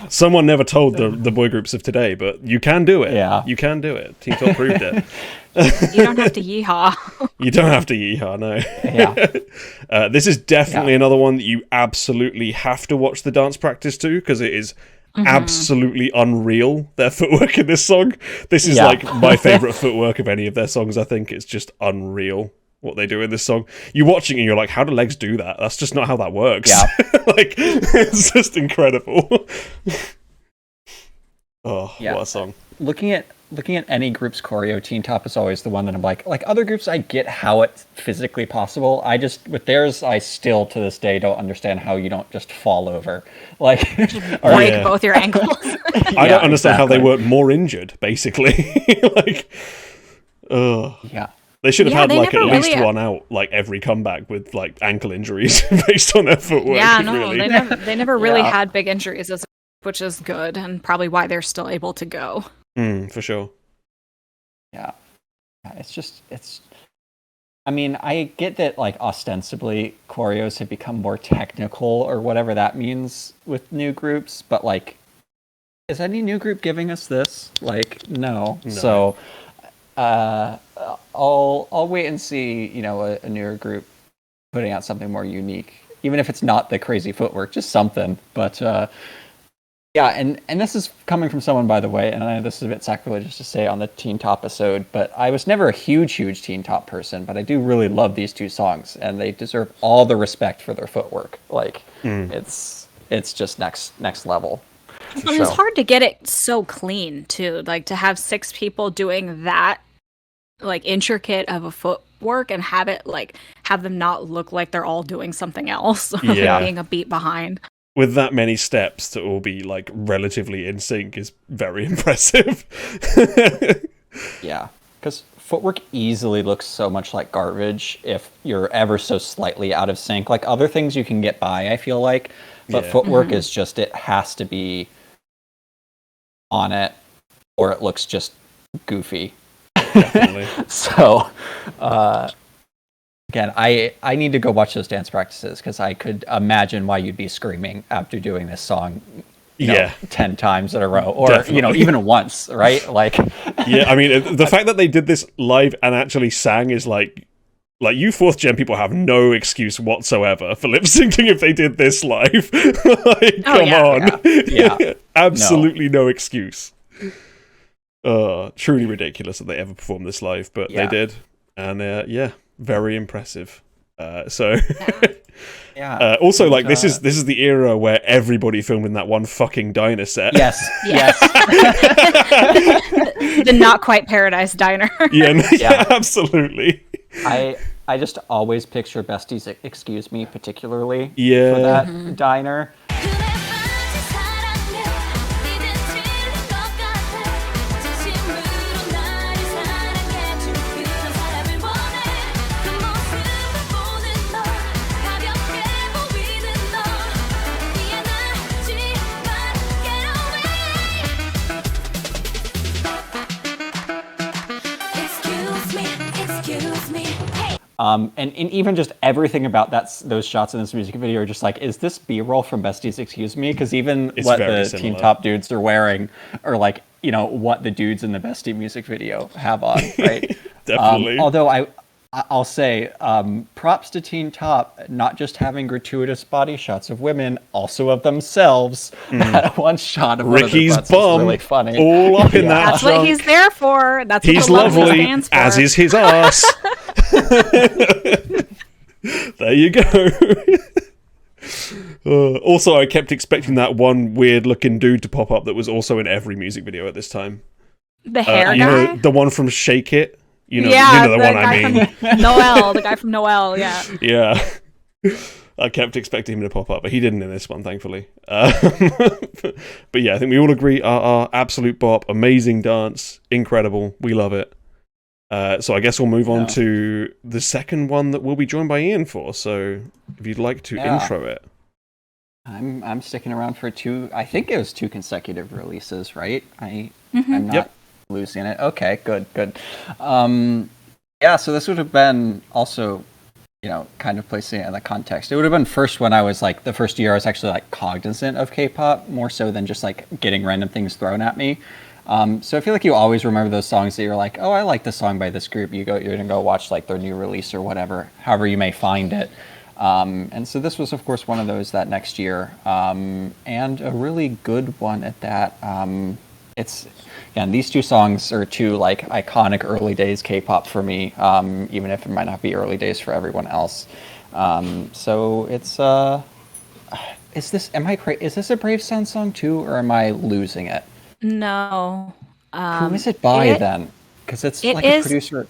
Someone never told the boy groups of today, but you can do it. Yeah. You can do it. Team Top proved it. You don't have to yeehaw. You don't have to yeehaw, no. yeah, This is definitely another one that you absolutely have to watch the dance practice to, because it is absolutely unreal, their footwork in this song. This is like my favourite footwork of any of their songs, I think. It's just unreal what they do in this song. You're watching and you're like, how do legs do that? That's just not how that works. Yeah. Like, it's just incredible. Oh, Yeah. what a song. looking at any group's choreo, Teen Top is always the one that I'm like other groups, I get how it's physically possible. I just, with theirs, I still to this day don't understand how you don't just fall over. Like, Break both your ankles. I don't understand how they exactly. weren't more injured, basically. Like, yeah. they should have Yeah, had they like at never least really- one out, like every comeback with like ankle injuries based on their footwork. Yeah, no, really. they never really Yeah. had big injuries, which is good, and probably why they're still able to go. For sure. Yeah. I mean, I get that, like, ostensibly choreos have become more technical or whatever that means with new groups, but, like, is any new group giving us this? Like, no. So, I'll wait and see, you know, a newer group putting out something more unique, even if it's not the crazy footwork, just something. But, yeah, and this is coming from someone, by the way, and I know this is a bit sacrilegious to say on the Teen Top episode, but I was never a huge Teen Top person, but I do really love these two songs, and they deserve all the respect for their footwork. Like, it's just next level. And it's hard to get it so clean too. Like to have 6 people doing that, like intricate of a footwork, and have them not look like they're all doing something else, or Yeah. being a beat behind. With that many steps to all be like relatively in sync is very impressive. Yeah, because footwork easily looks so much like garbage if you're ever so slightly out of sync. Like other things you can get by, I feel like, but Yeah. footwork is just, it has to be on it or it looks just goofy. Definitely. So, again, I need to go watch those dance practices because I could imagine why you'd be screaming after doing this song, you know, Yeah. 10 times in a row, or you know, Definitely. even once, right? Like, Yeah, I mean, the fact that they did this live and actually sang is like you 4th gen people have no excuse whatsoever for lip syncing if they did this live. Like, Oh, come yeah. on. Yeah. Absolutely no excuse. Truly ridiculous that they ever performed this live, but Yeah. they did. And yeah, very impressive. So yeah. also, like, this is the era where everybody filmed in that one fucking diner set. Yes. Yes. The Not Quite Paradise Diner. Yeah, Yeah. absolutely. I just always picture Bestie's Excuse Me, particularly Yeah. for that diner. 그래 빠진 사랑해 비대치는 것 같아 And even just everything about those shots in this music video are just like, is this B-roll from Besties Excuse Me? Because even It's what very the similar. Teen Top dudes are wearing are like, you know, what the dudes in the Bestie music video have on, right? Definitely. Although I'll say, props to Teen Top, not just having gratuitous body shots of women, also of themselves. That one shot of Ricky's one of their butts bum, is really funny. all up in that That's what junk. he's there for. That's what He's the love lovely, stands for. as is his ass. There you go. Also, I kept expecting that one weird-looking dude to pop up that was also in every music video at this time. The hair You guy. know, the one from Shake It. You know the one guy I mean. from Noel, the guy from Noel, yeah. Yeah. I kept expecting him to pop up, but he didn't in this one, thankfully. But yeah, I think we all agree, our absolute bop, amazing dance, incredible, we love it. So I guess we'll move on to the second one that we'll be joined by Ian for. So if you'd like to intro it. I'm sticking around for I think it was 2 consecutive releases, right? I'm not losing it. Okay, good. Yeah, so this would have been also, you know, kind of placing it in the context. It would have been first when I was like, the first year I was actually like cognizant of K-pop, more so than just like getting random things thrown at me. So I feel like you always remember those songs that you're like, oh, I like this song by this group. You're gonna go watch like their new release or whatever, however you may find it. And so this was, of course, one of those that next year, and a really good one at that. And these 2 songs are 2 like iconic early days K-pop for me, even if it might not be early days for everyone else. So it's is this a Brave Sound song too, or am I losing it? No. Who is it by then? Because it's like a producer.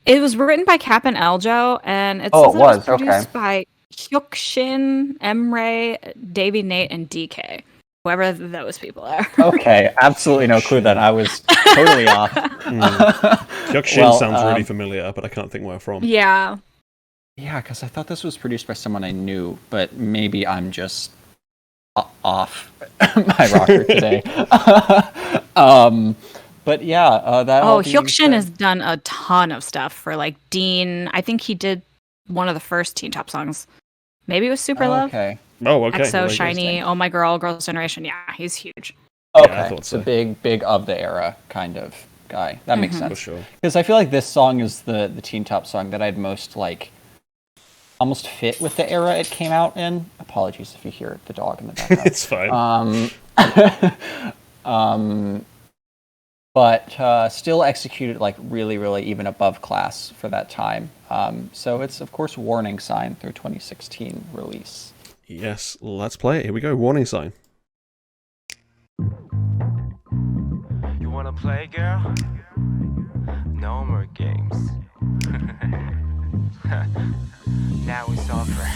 It was written by Cap and Eljo, and it Oh, says it it was was, okay. produced by Hyukshin, Emre, Davey Nate, and DK. Whoever those people are. Okay, absolutely no clue then. I was totally off. Hyukshin sounds really familiar, but I can't think where from. Yeah. Yeah, because I thought this was produced by someone I knew, but maybe I'm just off my rocker today. But yeah, that. Hyukshin has done a ton of stuff for like Dean. I think he did one of the first Teen Top songs. Maybe it was Super Love. Okay. Oh, okay. EXO, Shiny, Oh My Girl, Girls' Generation. Yeah, he's huge. Okay, Yeah, I thought so. It's a big of the era kind of guy. That makes sense. For sure. Because I feel like this song is the Teen Top song that I'd most like, almost fit with the era it came out in. Apologies if you hear the dog in the background. It's fine. But still executed like really, really even above class for that time. So it's of course Warning Sign, their 2016 release. Yes, let's play it. Here we go. Warning sign. You wanna play, girl? No more games. Now it's over.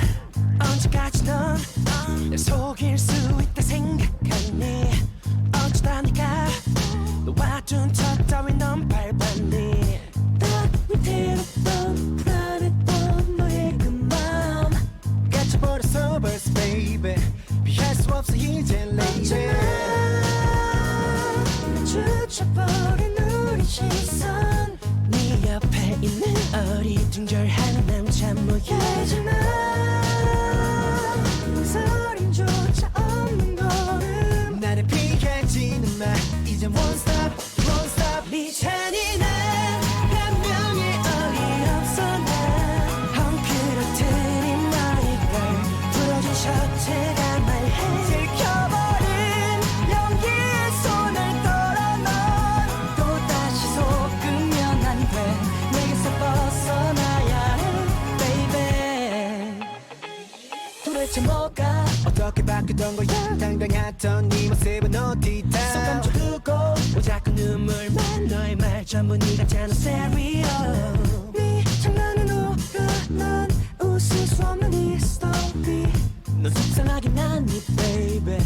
언제까지 넌내 속일 수 있다 생각하니 어쩌다 네가 놓아둔 첫 따위 넌 밟았니 딱 위태롭던 불안했던 너의 그 맘 갇혀버렸어 벌써 baby 피할 수 없어 이제 lady 주쳐버린 우리 시선 네 옆에 있는 어리둥절한 남자 모양이잖아 소림조차 없는 걸음 나를 피하지는 마 이제 one stop 네 잔인한 변명에 어이없어 난 헝클어뜨린 너의 걸 풀어준 셔츠가 말해 들켜버린 연기에 손을 떨어 넌 또다시 속으면 안돼 내게서 벗어나야 해 baby 도대체 뭐가 어떻게 바뀌던 거야 당당했던 네 모습은 어디다 손 감춰두고 왜 자꾸 눈물만 너의 말 전부 네 같잖아 stereo 네 장난은 오가 난 웃을 수 없는 이 story 넌 속상하긴 하니 baby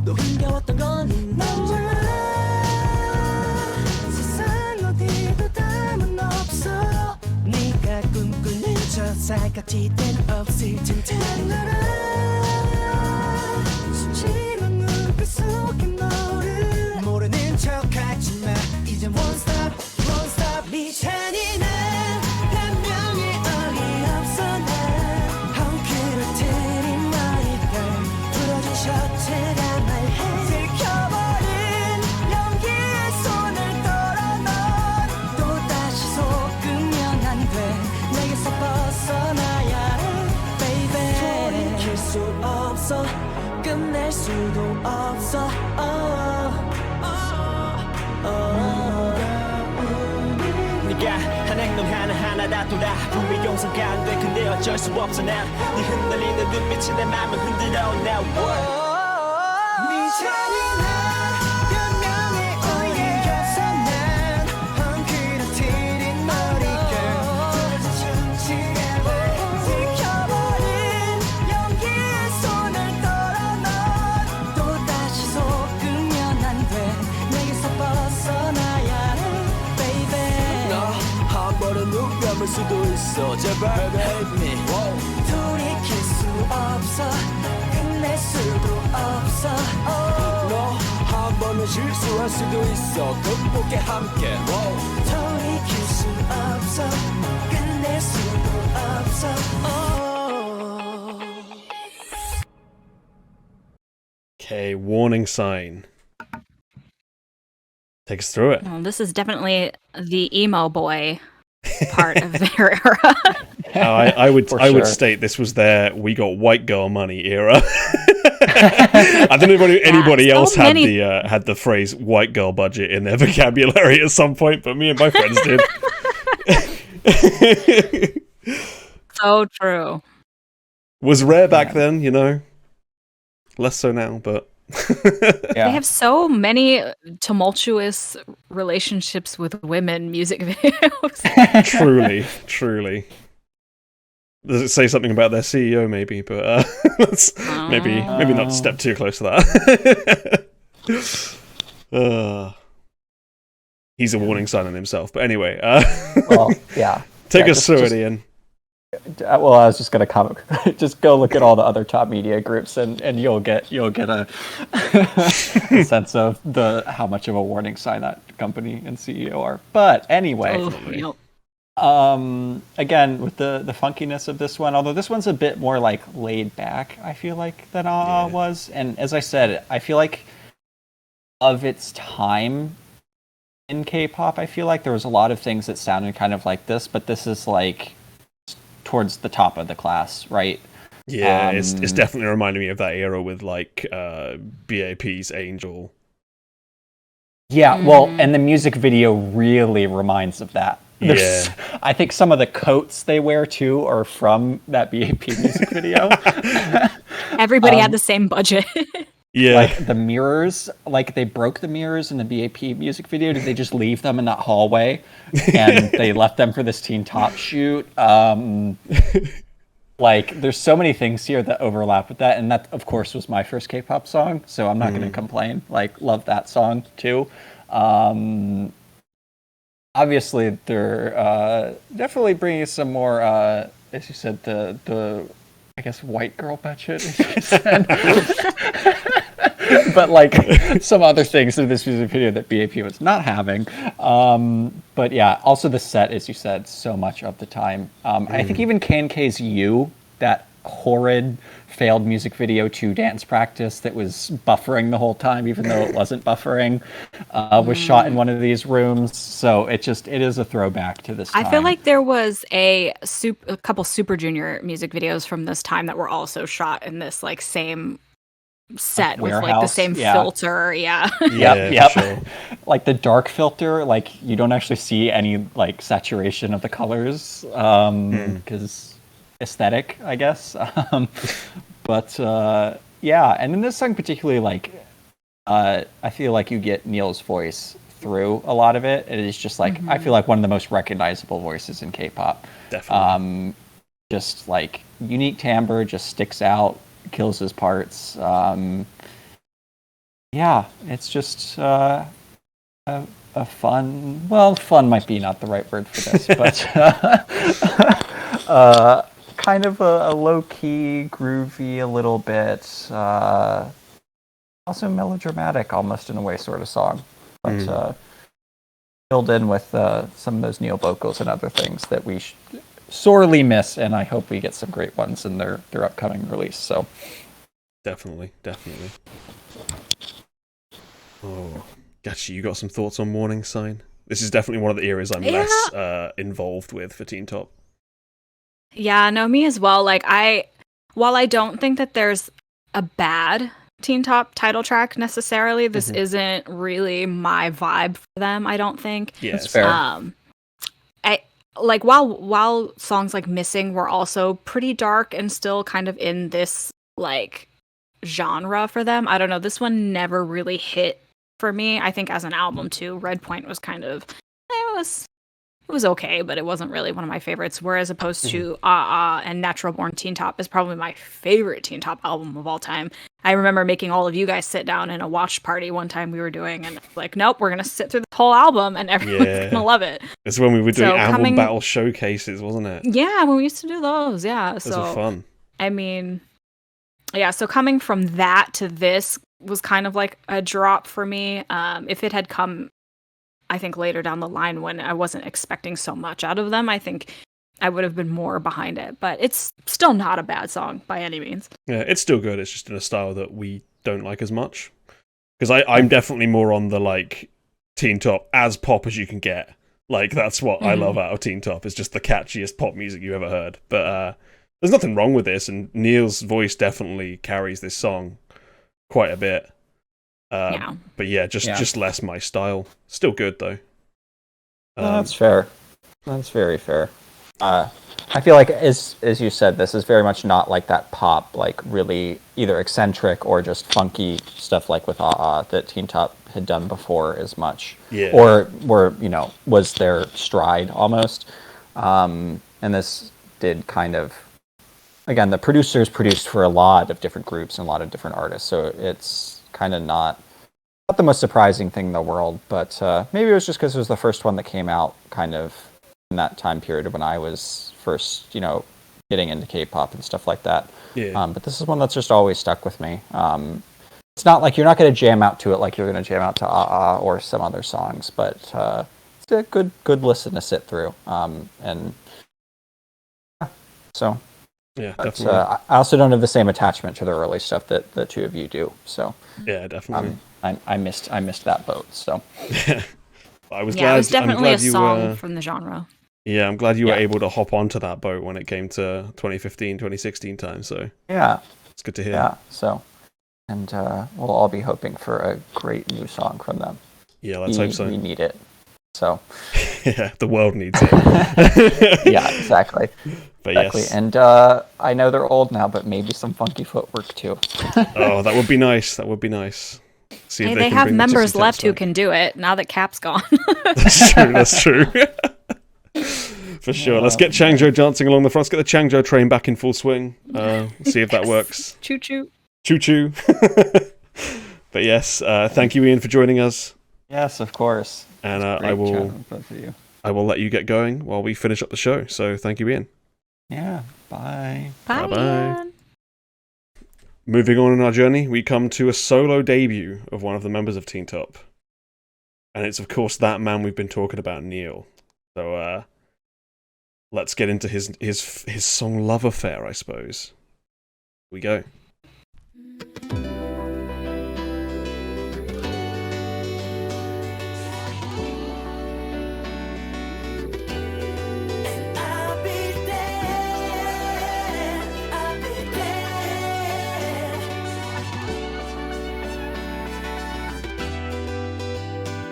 너 힘겨웠던 건 너잖아 세상 어디도 담은 없어 네가 꿈꾸는 저 살갗이 땐 없을 텐데 숨쉬는 눈빛 속에 너를 모르는 척하지마 이젠 one stop 네 잔인한 변명에 때마다 돌아 분명 용서가 안돼 근데 어쩔 수 없어 난네 흔들리는 눈빛이 내 맘을 흔들어 now what 네 잔인한 변명에 어이없어 난 헝클어뜨린 머리결 지켜버린 연기에 손을 떨어 넌 또다시 속으면 안돼 내게서 벗어나야 해 baby 한 번은 눈 감을 수도 있어 제발 hate me 돌이킬 수 없어 끝낼 수도 없어 너 한 번은 실수할 수도 있어 극복해 함께 돌이킬 수 없어 끝낼 수도 없어 Okay, warning sign. Take us through it. Well, this is definitely the emo boy part of their era. I would sure. state this was their "we got white girl money" era. I don't know if anybody so else many- had the phrase "white girl budget" in their vocabulary at some point, but me and my friends did. So true. Was rare back then, you know. Less so now, but They have so many tumultuous relationships with women music videos. truly. Does it say something about their CEO? Maybe, but let's maybe not step too close to that. He's a warning sign on himself. But anyway, Well, yeah. take Yeah, us through just- it, Ian. Well, I was just gonna comment. Just go look at all the other top media groups, and you'll get a, a sense of how much of a warning sign that company and CEO are. But anyway, Yep. again with the funkiness of this one, although this one's a bit more like laid back, I feel like than was. And as I said, I feel like of its time in K-pop, I feel like there was a lot of things that sounded kind of like this, but this is like towards the top of the class, right? Yeah, it's definitely reminding me of that era with like BAP's Angel. Yeah, well, and the music video really reminds of that. There's, I think some of the coats they wear too are from that BAP music video. Everybody had the same budget. Yeah, Like the mirrors, like they broke the mirrors in the BAP music video. Did they just leave them in that hallway? And they left them for this Teen Top shoot. Like there's so many things here that overlap with that. And that, of course, was my first K-pop song. So I'm not going to complain. Like, love that song too. Obviously, they're definitely bringing some more, as you said, the I guess white girl budget. As you said. But like some other things in this music video that BAP was not having. But yeah, also the set, as you said, so much of the time. I think even KNK's You, that horrid failed music video to dance practice that was buffering the whole time, even though it wasn't buffering, was shot in one of these rooms. So it is a throwback to this time. I feel like there was a couple Super Junior music videos from this time that were also shot in this like same set with like the warehouse, same yeah. filter. Yeah. Yep. for sure. Like the dark filter, like you don't actually see any like saturation of the colors because aesthetic, I guess. But yeah, and in this song particularly, like I feel like you get Niel's voice through a lot of it. It is just like I feel like one of the most recognizable voices in K-pop. Definitely. Just like unique timbre, just sticks out, kills his parts. Yeah, it's just a fun. Well, fun might be not the right word for this, but kind of a low-key, groovy, a little bit. Also melodramatic, almost in a way, sort of song, but filled in with some of those neo vocals and other things that we sorely miss, and I hope we get some great ones in their upcoming release. So. Definitely. Oh, Gachi, you got some thoughts on Warning Sign? This is definitely one of the eras I'm less involved with for Teen Top. Yeah, no, me as well. Like while I don't think that there's a bad Teen Top title track necessarily, this isn't really my vibe for them, I don't think. Yeah, That's fair. like while songs like Missing were also pretty dark and still kind of in this like genre for them, I don't know, this one never really hit for me. I think as an album too, Red Point was kind of it was okay, but it wasn't really one of my favorites. Whereas opposed to and Natural Born Teen Top is probably my favorite Teen Top album of all time. I remember making all of you guys sit down in a watch party one time we were doing, and like, nope, we're gonna sit through the whole album, and everyone's gonna love it. It's when we were doing album battle showcases, wasn't it? Yeah, when we used to do those. Yeah, those were fun. I mean, yeah. So coming from that to this was kind of like a drop for me. If it had come, I think later down the line when I wasn't expecting so much out of them, I think I would have been more behind it. But it's still not a bad song by any means. Yeah, it's still good. It's just in a style that we don't like as much. Because I'm definitely more on the like Teen Top as pop as you can get. Like that's what I love out of Teen Top. It's just the catchiest pop music you ever heard. But there's nothing wrong with this, and Niel's voice definitely carries this song quite a bit. But yeah, just less my style. Still good though. That's fair. That's very fair. I feel like, as you said, this is very much not like that pop, like really either eccentric or just funky stuff like with that Teen Top had done before as much. Yeah. Or was their stride almost. And this did kind of, again, the producers produced for a lot of different groups and a lot of different artists, so it's kind of not the most surprising thing in the world, but maybe it was just because it was the first one that came out kind of in that time period when I was first, getting into K-pop and stuff like that. Yeah. But this is one that's just always stuck with me. It's not like you're not going to jam out to it like you're going to jam out to or some other songs, but it's a good listen to sit through. So. Yeah, but, definitely. I also don't have the same attachment to the early stuff that the two of you do. So yeah, definitely. I missed that boat. So I was glad. It was definitely a song were, from the genre. Yeah, I'm glad you were able to hop onto that boat when it came to 2015, 2016 time. So yeah, it's good to hear. Yeah. So, and we'll all be hoping for a great new song from them. Yeah, let's hope so. We need it. So. Yeah, the world needs it. Yeah, exactly. But exactly. Yes. And I know they're old now, but maybe some funky footwork too. Oh, that would be nice. That would be nice. See if they can have bring members the left who back. can do it now that Cap's gone. That's true. For sure. Let's get Changzhou dancing along the front. Let's get the Changzhou train back in full swing. See if that works. Choo choo. Choo choo. But yes, thank you, Ian, for joining us. Yes, of course. And I will let you get going while we finish up the show. So thank you, Ian. Yeah. Bye. Bye. Bye-bye. Moving on in our journey, we come to a solo debut of one of the members of Teen Top. And it's, of course, that man we've been talking about, Niel. So let's get into his song Love Affair, I suppose. Here we go. I'll be there. I'll be there.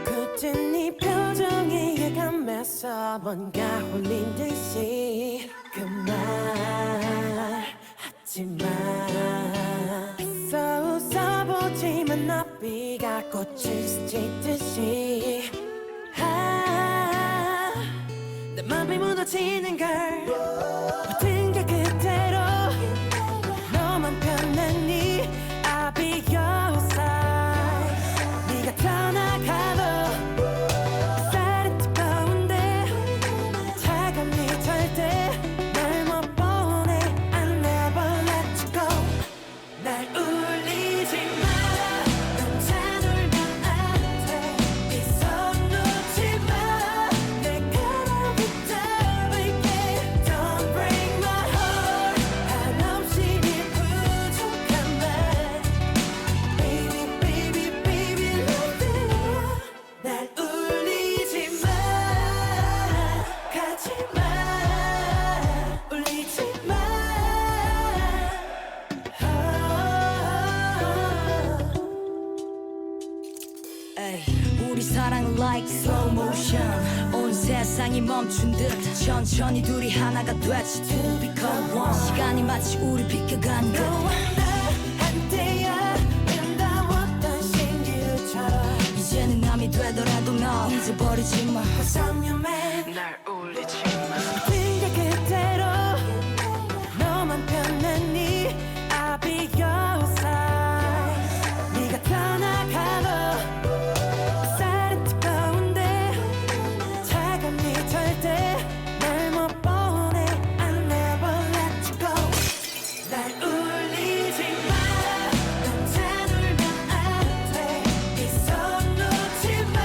굳은 네 표정에 예감해서 뭔가 홀린 듯이 그 말 하지마. 있어 웃어보지만 나비가 꽃을 스치듯이 내 맘이 무너지는 걸 모든 게 그대로 너만 편하니 I'll be your side 네가 떠나가도 쌀은 뜨거운데 차갑니 절대 날 못 보내 I'll never let you go 날 울리지 마라 혼자 놀면 안 돼 이 손 놓지 마 내가 널 붙잡을게 Don't break 에이, 우리 사랑 like slow motion 온 세상이 멈춘 듯 천천히 둘이 하나가 됐지 to become one 시간이 마치 우리 비켜가는 듯 한때야 아름다웠던 신기루처럼 이제는 남이 되더라도 너 잊어버리지 마 상념해 날 울리지 마 그게 그대로 너만 편했니 I'll be your side 네가 떠나가도 쌀은 뜨거운데 차갑니 절대 날 못 보내 I'll never let you go 날 울리지 마넌 자들면 안돼이 손 놓지 마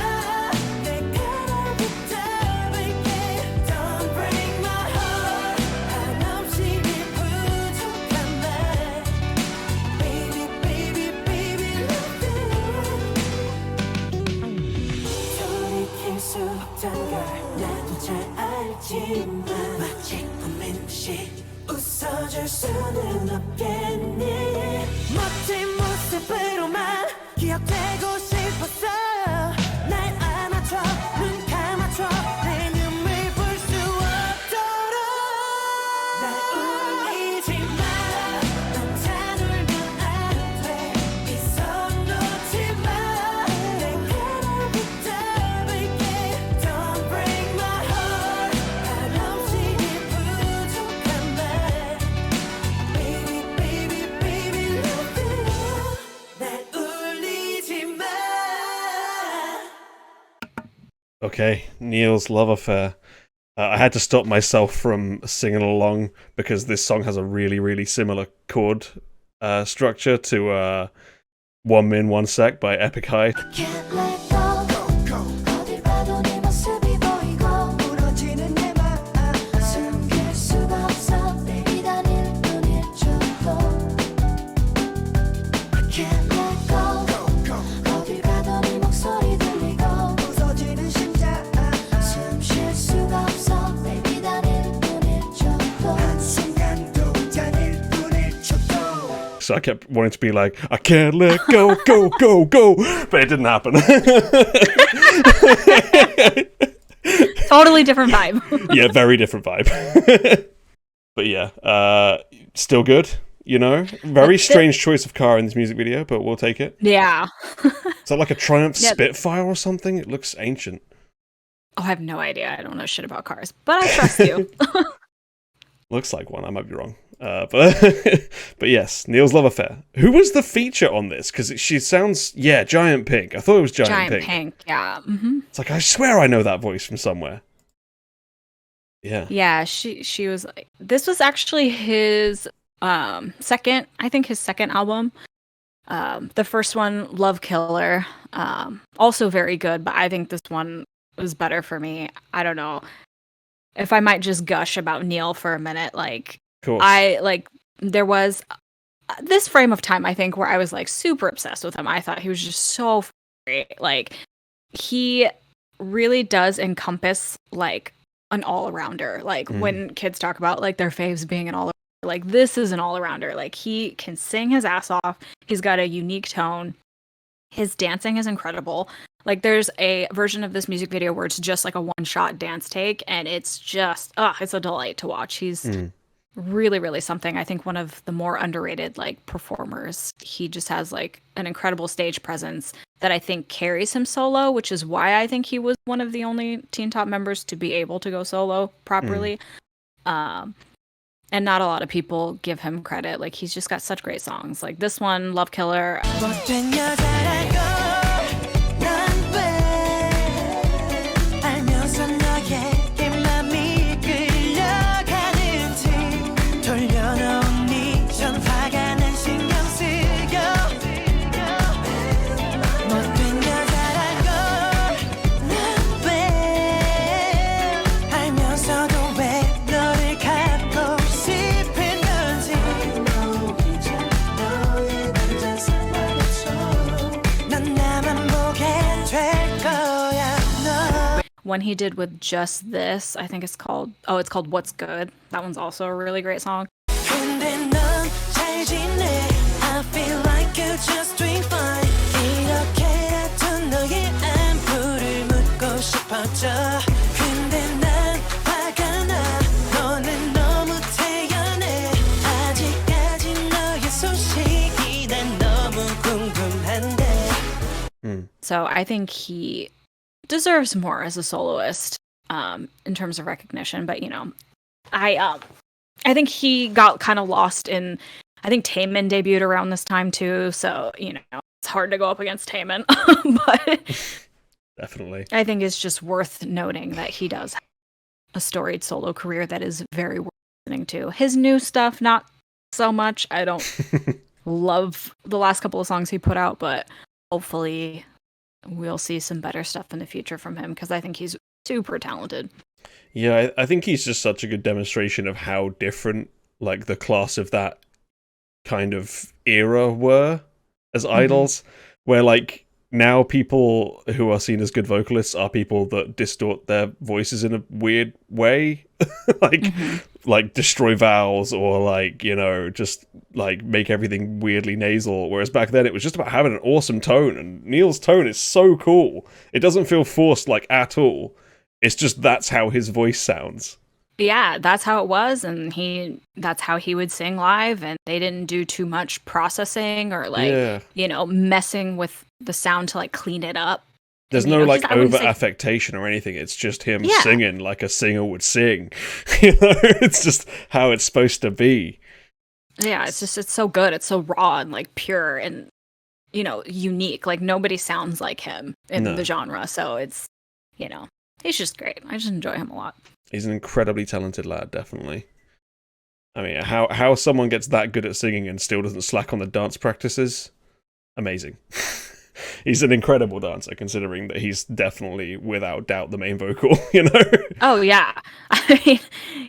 내가 날 붙잡을게 Don't break my heart 한없이 부족한 말 Baby baby baby love you 돌이킬 수 없단 걸 나도 잘 알지만 마치 꿈인 듯이 웃어줄 수는 없겠니 멋진 모습으로만 기억되고 싶었어 날 안아줘 눈 감아줘 내 눈물 볼 수 없도록 날 울리지 마넌 자들면 안돼이 손 놓지 마 내가 날 붙잡을게 Don't break my heart 한없이 부족한 말 Baby baby baby love you 날 울리지 마 Okay, Niel's Love Affair. I had to stop myself from singing along because this song has a really, really similar chord structure to One Min, One Sec by Epic High. Can't let go 어딜 봐도 네 모습이 보이고 부러지는 내 맘 숨길 수가 없어 baby 단 1분 1초도 I can't let go 어딜 가도 네 목소리 들리고 부서지는 심장 숨 쉴 수가 없어 baby 단 1분 1초도 한순간도 단 1분 1초도 So I kept wanting to be like, I can't let go, go, but it didn't happen. Totally different vibe. Yeah, very different vibe. But yeah, still good, you know? Very strange choice of car in this music video, but we'll take it. Yeah. Is that like a Triumph Yeah. Spitfire or something? It looks ancient. Oh, I have no idea. I don't know shit about cars, but I trust you. Looks like one. I might be wrong. But but yes, Niel's Love Affair. Who was the feature on this? Because she sounds, yeah, Giant Pink. I thought it was Giant Pink. Yeah. Mm-hmm. It's like, I swear I know that voice from somewhere. Yeah. Yeah, she was like, this was actually his second album. The first one, Love Killer, also very good, but I think this one was better for me. I don't know if I might just gush about Niel for a minute. Like, Cool. there was this frame of time, I think, where I was like super obsessed with him. I thought he was just so great. Like, he really does encompass like an all-arounder. Like when kids talk about like their faves being an all, like this is an all-arounder. Like he can sing his ass off. He's got a unique tone. His dancing is incredible. Like there's a version of this music video where it's just like a one-shot dance take, and it's just it's a delight to watch. He's really, really something. I think one of the more underrated like performers. He just has like an incredible stage presence that I think carries him solo, which is why I think he was one of the only Teen Top members to be able to go solo properly. And not a lot of people give him credit. Like he's just got such great songs. Like this one, Love Killer. 못된 여자라고 난 왜 알면서 너에게 맘이 끌려가는지 돌려놓은 네 전화가 난 신경 쓰여 못된 여자라고 난 왜 알면서도 왜 너를 갖고 싶은 건지 이제 너의 남자 생활에서 넌 나만 보게 될 거야 너 One he did with Just This, I think it's called What's Good. That one's also a really great song. 근데 넌 잘 지내 I feel like you're just doing fine 이렇게라도 너의 꺼져 근데 난 화가 나 너는 너무 태연해 아직까지 너의 소식이 난 너무 궁금한데 So I think he deserves more as a soloist in terms of recognition. But I think he got kind of lost in. I think Taemin debuted around this time too, so it's hard to go up against Taemin. But Definitely. I think it's just worth noting that he does have a storied solo career that is very worth listening to. His new stuff, not so much. I don't love the last couple of songs he put out, but hopefully we'll see some better stuff in the future from him because I think he's super talented. Yeah, I think he's just such a good demonstration of how different like the class of that kind of era were as idols, where like now people who are seen as good vocalists are people that distort their voices in a weird way, like destroy vowels or like just like make everything weirdly nasal, whereas back then it was just about having an awesome tone, and Niel's tone is so cool. It doesn't feel forced like at all. It's just that's how his voice sounds. Yeah, that's how it was, and that's how he would sing live, and they didn't do too much processing or messing with the sound to like clean it up. There's no like over affectation or anything. It's just him singing like a singer would sing. It's just how it's supposed to be. Yeah, it's so good. It's so raw and like pure and unique. Like nobody sounds like him in the genre. So it's he's just great. I just enjoy him a lot. He's an incredibly talented lad, definitely. I mean, how someone gets that good at singing and still doesn't slack on the dance practices, amazing. He's an incredible dancer, considering that he's definitely, without doubt, the main vocal, Oh, yeah. I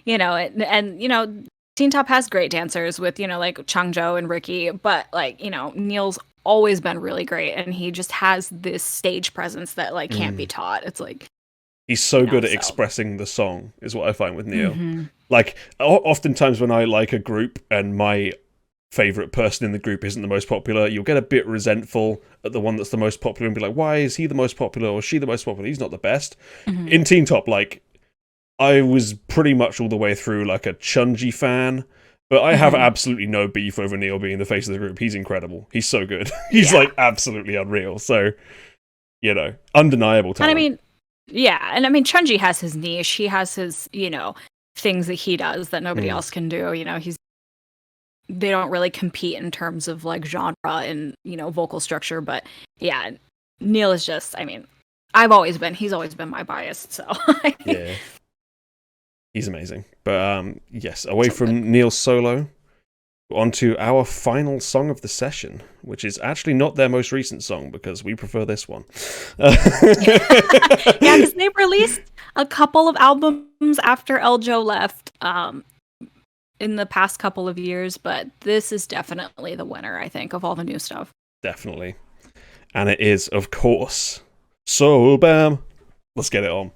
mean, Teen Top has great dancers with, like Changjo and Ricky, but, like, Niel's always been really great, and he just has this stage presence that, like, can't be taught. It's like... He's so good at expressing the song, is what I find with Niel. Like, oftentimes when I like a group and my favourite person in the group isn't the most popular, you'll get a bit resentful at the one that's the most popular and be like, why is he the most popular or she the most popular? He's not the best. In Teen Top, like, I was pretty much all the way through like a Chunji fan, but I have absolutely no beef over Niel being the face of the group. He's incredible. He's so good. He's like absolutely unreal. So, undeniable talent. And I mean, yeah, and I mean, Chunji has his niche. He has his, things that he does that nobody else can do. They don't really compete in terms of like genre and, vocal structure. But yeah, Niel is just, I mean, he's always been my bias. So yeah, he's amazing. But yes, away from Niel's solo, onto our final song of the session, which is actually not their most recent song because we prefer this one. Yeah, because they released a couple of albums after Eljo left in the past couple of years, but this is definitely the winner, I think, of all the new stuff. Definitely. And it is, of course, Soul Bam. Let's get it on.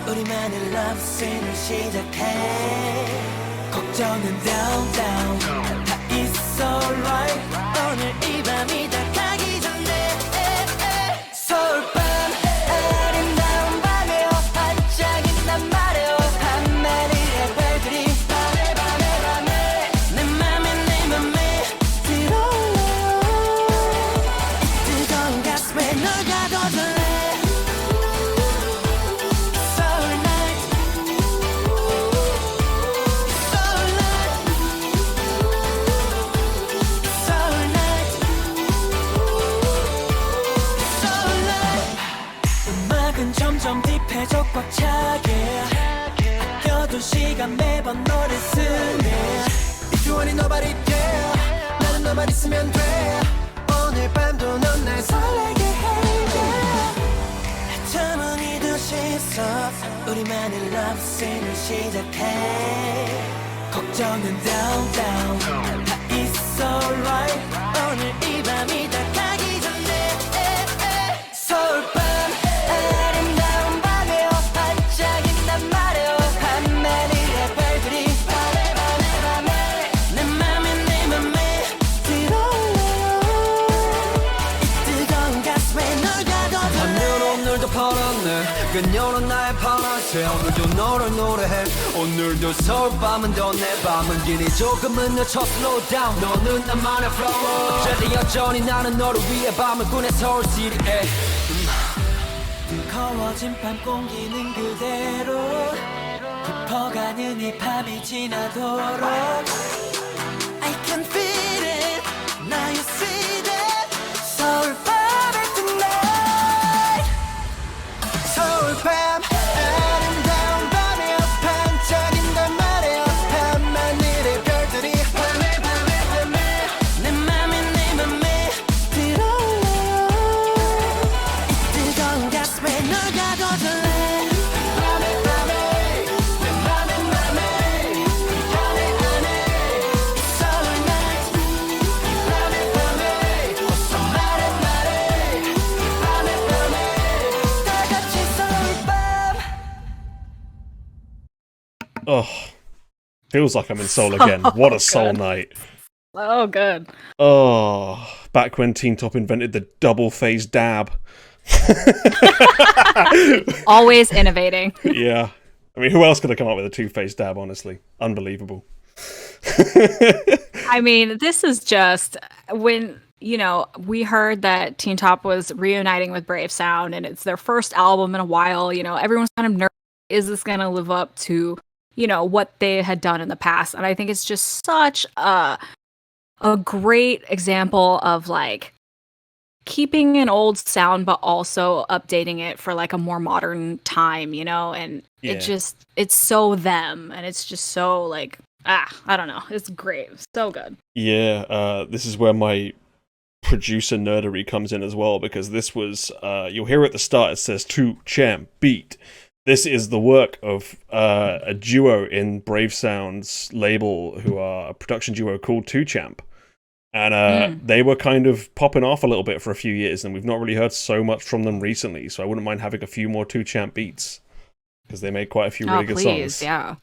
우리만의 love scene을 시작해 걱정은 down down 다 있어 right 오늘 이 밤이 다 가기 전에 서울밤 아름다운 밤에요 반짝인단 말이에요 한 마리의 별들이 밤에 밤에 밤에 내 맘에 들어올래요 이 뜨거운 가슴에 널 가둬둘래 네가 매번 너를 쓰네 If you want it nobody care 나는 너만 있으면 돼 오늘 밤도 넌 날 설레게 해 주머니 두시서 우리만의 love scene을 시작해 걱정은 down down 다 있어 right 오늘 이 밤이 다 가기 전에 서울밤 아름다운 밤에요 반짝인단 말이에요 한마디의 별들이 밤에 밤에 밤에 내 맘에 들어올래요 이 뜨거운 가슴에 널 가둬둘래 하늘 오늘도 파랗네 그녀는 나의 파란새 오늘도 너를 노래해 오늘도 서울밤은 더 내 밤은 길이 조금은 늦춰 slow down 너는 나만의 flower 어제도 여전히 나는 너를 위해 밤을 꾸네 서울시리에 뜨거워진 밤 공기는 그대로 깊어가는 이 밤이 지나도록 I can feel it now you see that 서울밤의 tonight 서울밤 아름다운 밤이야 반짝인단 말이야 밤하늘의 별들이 밤에 밤에 밤에 내 맘에 들어올래요 이 뜨거운 가슴에 널 가둬둘래 밤에 밤에 내 맘에 안에 Seoul Night 밤에 밤에 어서 말해 밤에 밤에 다 같이 서울밤 Oh, feels like I'm in Seoul again. What a Seoul night. Oh, good. Oh, back when Teen Top invented the double-phase dab. Always innovating. Yeah. I mean, who else could have come up with a two-phase dab, honestly? Unbelievable. I mean, this is just when, we heard that Teen Top was reuniting with Brave Sound and it's their first album in a while, everyone's kind of nervous. Is this going to live up to, what they had done in the past? And I think it's just such a great example of like keeping an old sound, but also updating it for like a more modern time, and it's so them. And it's just so like, I don't know. It's great. So good. Yeah, this is where my producer nerdery comes in as well, because this was, you'll hear at the start, it says 2 Champ Beat. This is the work of a duo in Brave Sound's label, who are a production duo called 2 Champ. And they were kind of popping off a little bit for a few years, and we've not really heard so much from them recently, so I wouldn't mind having a few more 2 Champ beats, because they made quite a few really good songs. Yeah.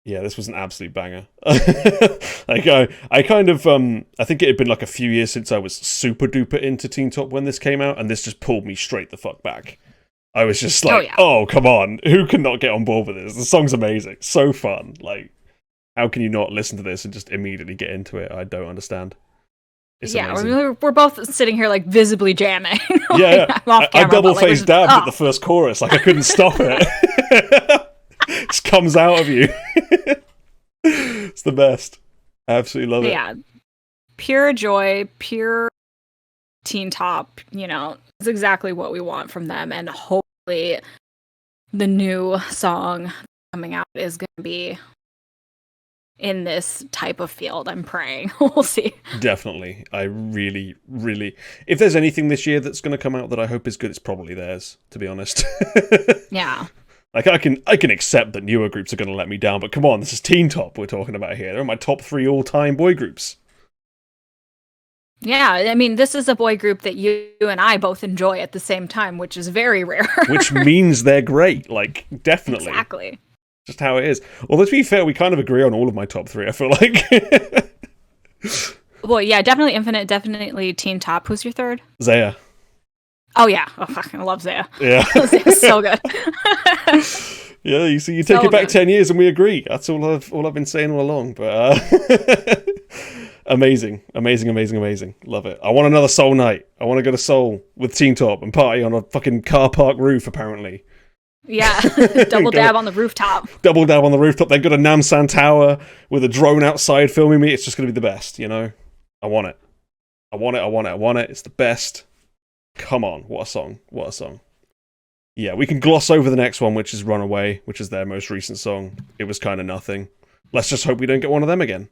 Yeah, this was an absolute banger. Like, I kind of, I think it had been like a few years since I was super duper into Teen Top when this came out, and this just pulled me straight the fuck back. I was just like, oh, come on, who can not get on board with this? The song's amazing, so fun. Like, how can you not listen to this and just immediately get into it? I don't understand. It's amazing. We're both sitting here like visibly jamming. Like, Yeah, I'm off I camera, double-faced dabbed at the first chorus, like I couldn't stop it. It just comes out of you. It's the best. I absolutely love it. Yeah, pure joy, pure Teen Top. It's exactly what we want from them, and hopefully, the new song coming out is going to be in this type of field. I'm praying. We'll see. Definitely. I really, really... If there's anything this year that's going to come out that I hope is good, it's probably theirs, to be honest. Yeah. Like, I can accept that newer groups are going to let me down, but come on, this is Teen Top we're talking about here. They're my top 3 all-time boy groups. Yeah, I mean, this is a boy group that you and I both enjoy at the same time, which is very rare. Which means they're great, like, definitely. Exactly. Just how it is. Although, to be fair, we kind of agree on all of my top 3, I feel like. Well, yeah, definitely Infinite, definitely Teen Top. Who's your third? Zaya. Oh, yeah. Oh, fucking love Zaya. Yeah. Zaya's so good. Yeah, you see, you take So it back good. 10 years and we agree. That's all I've been saying all along. But amazing. Love it. I want another Seoul night. I want to go to Seoul with Teen Top and party on a fucking car park roof, apparently. Yeah, double dab on the rooftop. Double dab on the rooftop. They've got a Namsan Tower with a drone outside filming me. It's just going to be the best, I want it. I want it. It's the best. Come on. What a song. Yeah, we can gloss over the next one, which is Runaway, which is their most recent song. It was kind of nothing. Let's just hope we don't get one of them again.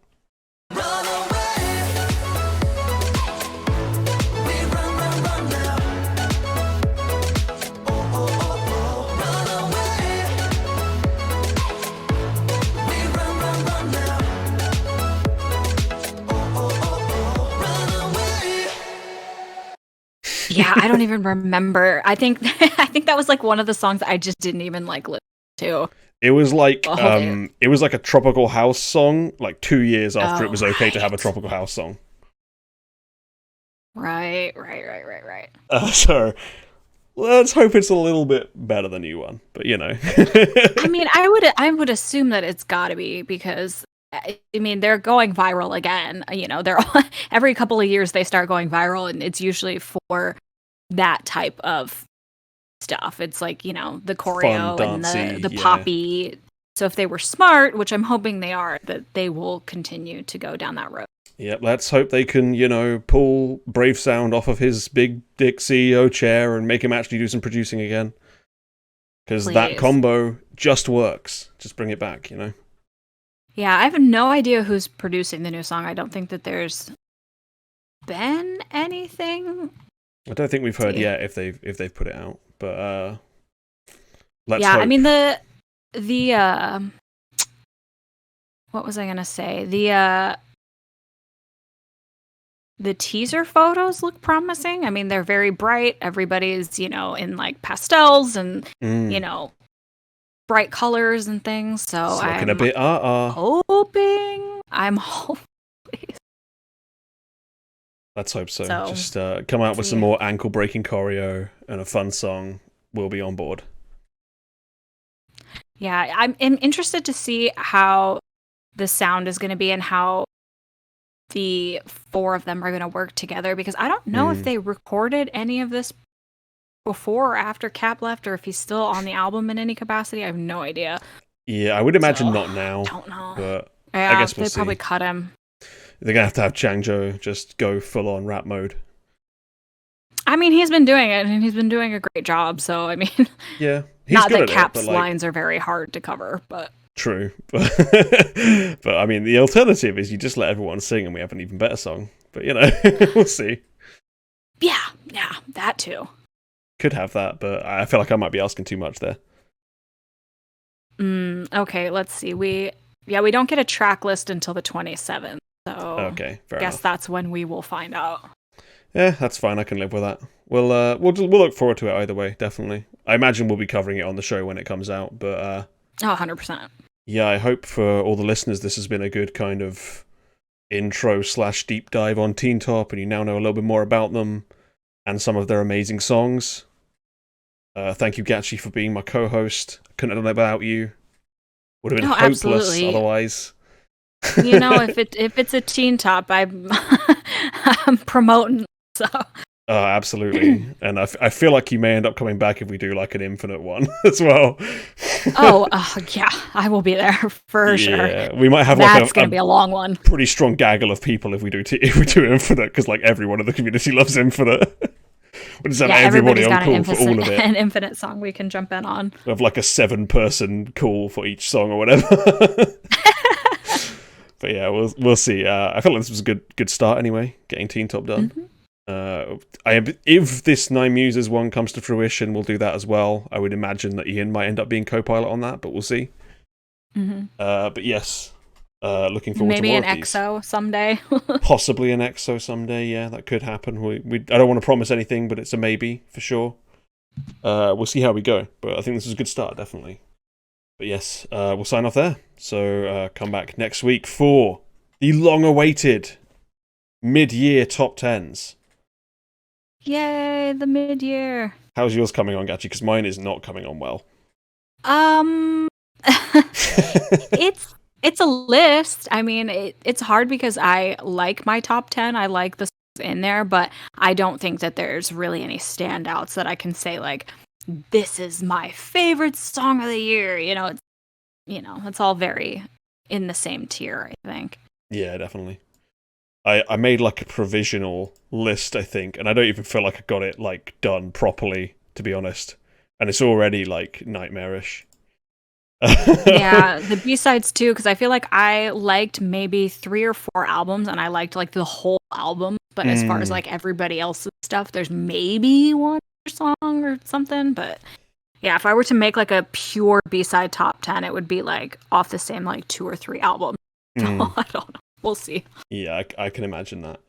Yeah, I don't even remember. I think that was like one of the songs I just didn't even like listen to. It was like Oh, it was like a tropical house song, like 2 years after Oh, it was okay to have a right. tropical house song. Right. So let's hope it's a little bit better than the new one. But you know, I mean, I would assume that it's got to be because I mean they're going viral again. You know, they're every couple of years they start going viral, and it's usually for that type of stuff. It's like, you know, the choreo and dancey, the yeah. poppy. So if they were smart, which I'm hoping they are, that they will continue to go down that road. Yep, let's hope they can, you know, pull Brave Sound off of his big dick CEO chair and make him actually do some producing again. Because that Please. combo just works. Just bring it back, you know. Yeah, I have no idea who's producing the new song. I don't think that there's been anything. I don't think we've heard See. yet if they've put it out, but let's Yeah, hope. I mean the what was I gonna say? The teaser photos look promising. I mean, they're very bright. Everybody's, you know, in like pastels and you know, bright colors and things. So It's looking I'm a bit I'm hoping. Let's hope so. So, Just come out with some see. more ankle breaking choreo and a fun song. We'll be on board. Yeah, I'm interested to see how the sound is going to be and how the four of them are going to work together, because I don't know if they recorded any of this before or after Cap left, or if he's still on the album in any capacity. I have no idea. Yeah, I would imagine So, not now. Don't know. But Yeah, I guess we'll they see. probably cut him. They're gonna have Changjo just go full on rap mode. I mean, he's been doing it, and he's been doing a great job. So, I mean, Yeah, he's not good that at Cap's it, but like, lines are very hard to cover, but true. But I mean, the alternative is you just let everyone sing, and we have an even better song. But you know, we'll see. yeah, that too. Could have that, but I feel like I might be asking too much there. Okay, let's see. We don't get a track list until the 27th. So Okay, fair guess enough. that's when we will find out. Yeah, that's fine. I can live with that. We'll look forward to it either way. Definitely. I imagine we'll be covering it on the show when it comes out. But 100%. yeah, I hope for all the listeners this has been a good kind of intro/deep dive on Teen Top, and you now know a little bit more about them and some of their amazing songs. Thank you, Gachi, for being my co-host. Couldn't have done it without you. Would have been No, hopeless absolutely. otherwise. You know, if it's a teen top, I'm promoting. So Absolutely. And I feel like you may end up coming back if we do like an infinite one as well. yeah, I will be there for sure. Yeah, we might have That's like gonna be a long one. pretty strong gaggle of people if we do infinite, because like everyone in the community loves infinite. We'll just have Yeah, everybody everybody's on got call for all of it. an infinite song we can jump in on. We have like a 7-person call for each song or whatever. But yeah, we'll see. I feel like this was a good start anyway, getting Teen Top done. If this Nine Muses one comes to fruition, we'll do that as well. I would imagine that Ian might end up being co-pilot on that, but we'll see. But yes, looking forward Maybe to more an of these. EXO someday. Possibly an EXO someday. Yeah, that could happen. I don't want to promise anything, but it's a maybe for sure. We'll see how we go. But I think this is a good start, definitely. But yes, we'll sign off there. So come back next week for the long-awaited mid-year top 10s. Yay, the mid-year. How's yours coming on, Gachi? Because mine is not coming on well. It's a list. I mean, it's hard because I like my top 10. I like the songs in there, but I don't think that there's really any standouts that I can say like, this is my favorite song of the year. It's all very in the same tier, I think. Yeah, definitely. I made like a provisional list, I think, and I don't even feel like I got it like done properly, to be honest. and it's already like nightmarish. Yeah, the B-sides too, because I feel like I liked maybe 3 or 4 albums, and I liked like the whole album. But as far as like everybody else's stuff, there's maybe one song or something. But yeah, if I were to make like a pure B-side top 10, it would be like off the same like 2 or 3 albums. So, I don't know. We'll see. Yeah, I can imagine that.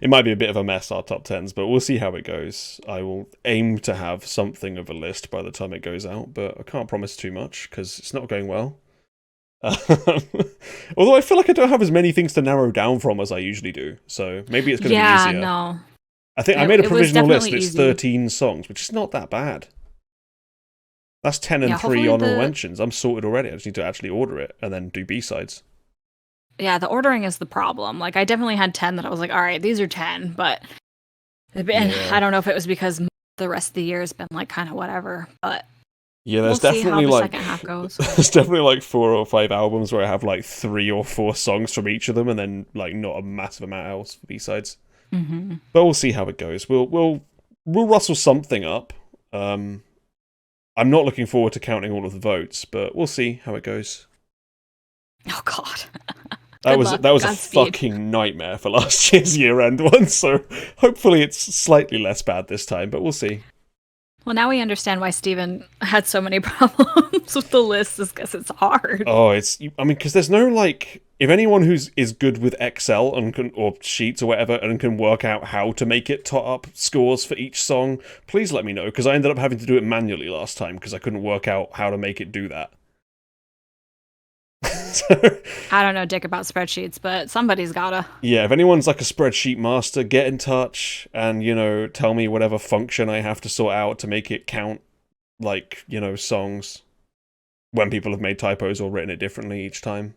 It might be a bit of a mess, our top 10s, but we'll see how it goes. I will aim to have something of a list by the time it goes out, but I can't promise too much because it's not going well. Although I feel like I don't have as many things to narrow down from as I usually do, so maybe it's going to be easier. Yeah, no. I think I made a provisional list and it's 13 songs, which is not that bad. That's 10 and 3 honorable mentions. I'm sorted already. I just need to actually order it and then do B-sides. Yeah, the ordering is the problem. Like, I definitely had 10 that I was like, all right, these are 10, but I don't know if it was because the rest of the year has been like kind of whatever, but yeah, there's we'll definitely see how the like second half goes. There's definitely like 4 or 5 albums where I have like 3 or 4 songs from each of them, and then like not a massive amount else for B-sides. Mm-hmm. But we'll see how it goes. We'll rustle something up. I'm not looking forward to counting all of the votes, but we'll see how it goes. Oh God. That was a fucking nightmare for last year's year-end one, so hopefully it's slightly less bad this time, but we'll see. Well, now we understand why Steven had so many problems with the list, is because it's hard. Oh, because there's no, like, if anyone is good with Excel or Sheets or whatever and can work out how to make it tot up scores for each song, please let me know, because I ended up having to do it manually last time because I couldn't work out how to make it do that. I don't know dick about spreadsheets, but somebody's gotta. Yeah, if anyone's like a spreadsheet master, get in touch and, tell me whatever function I have to sort out to make it count, like, songs when people have made typos or written it differently each time.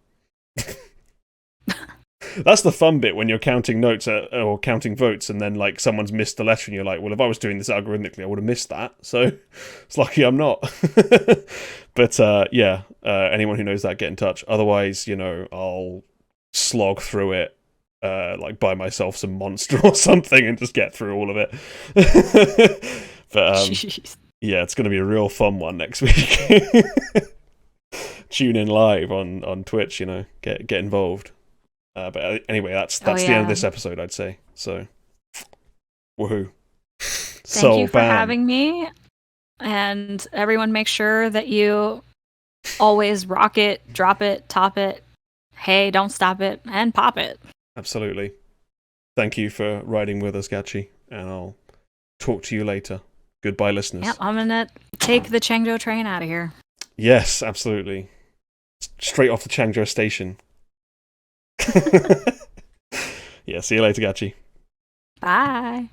That's the fun bit when you're counting notes or counting votes and then, like, someone's missed the letter and you're like, well, if I was doing this algorithmically, I would have missed that. So it's lucky I'm not. But, anyone who knows that, get in touch. Otherwise, I'll slog through it, like, buy myself some Monster or something and just get through all of it. But, yeah, it's going to be a real fun one next week. Tune in live on Twitch, get involved. But anyway, that's the end of this episode, I'd say. So, woohoo. Thank you for having me. And everyone make sure that you always rock it, drop it, top it. Hey, don't stop it, and pop it. Absolutely. Thank you for riding with us, Gachi. And I'll talk to you later. Goodbye, listeners. Yep, I'm going to take the Changzhou train out of here. Yes, absolutely. Straight off the Changzhou station. Yeah, see you later, Gachi. Bye.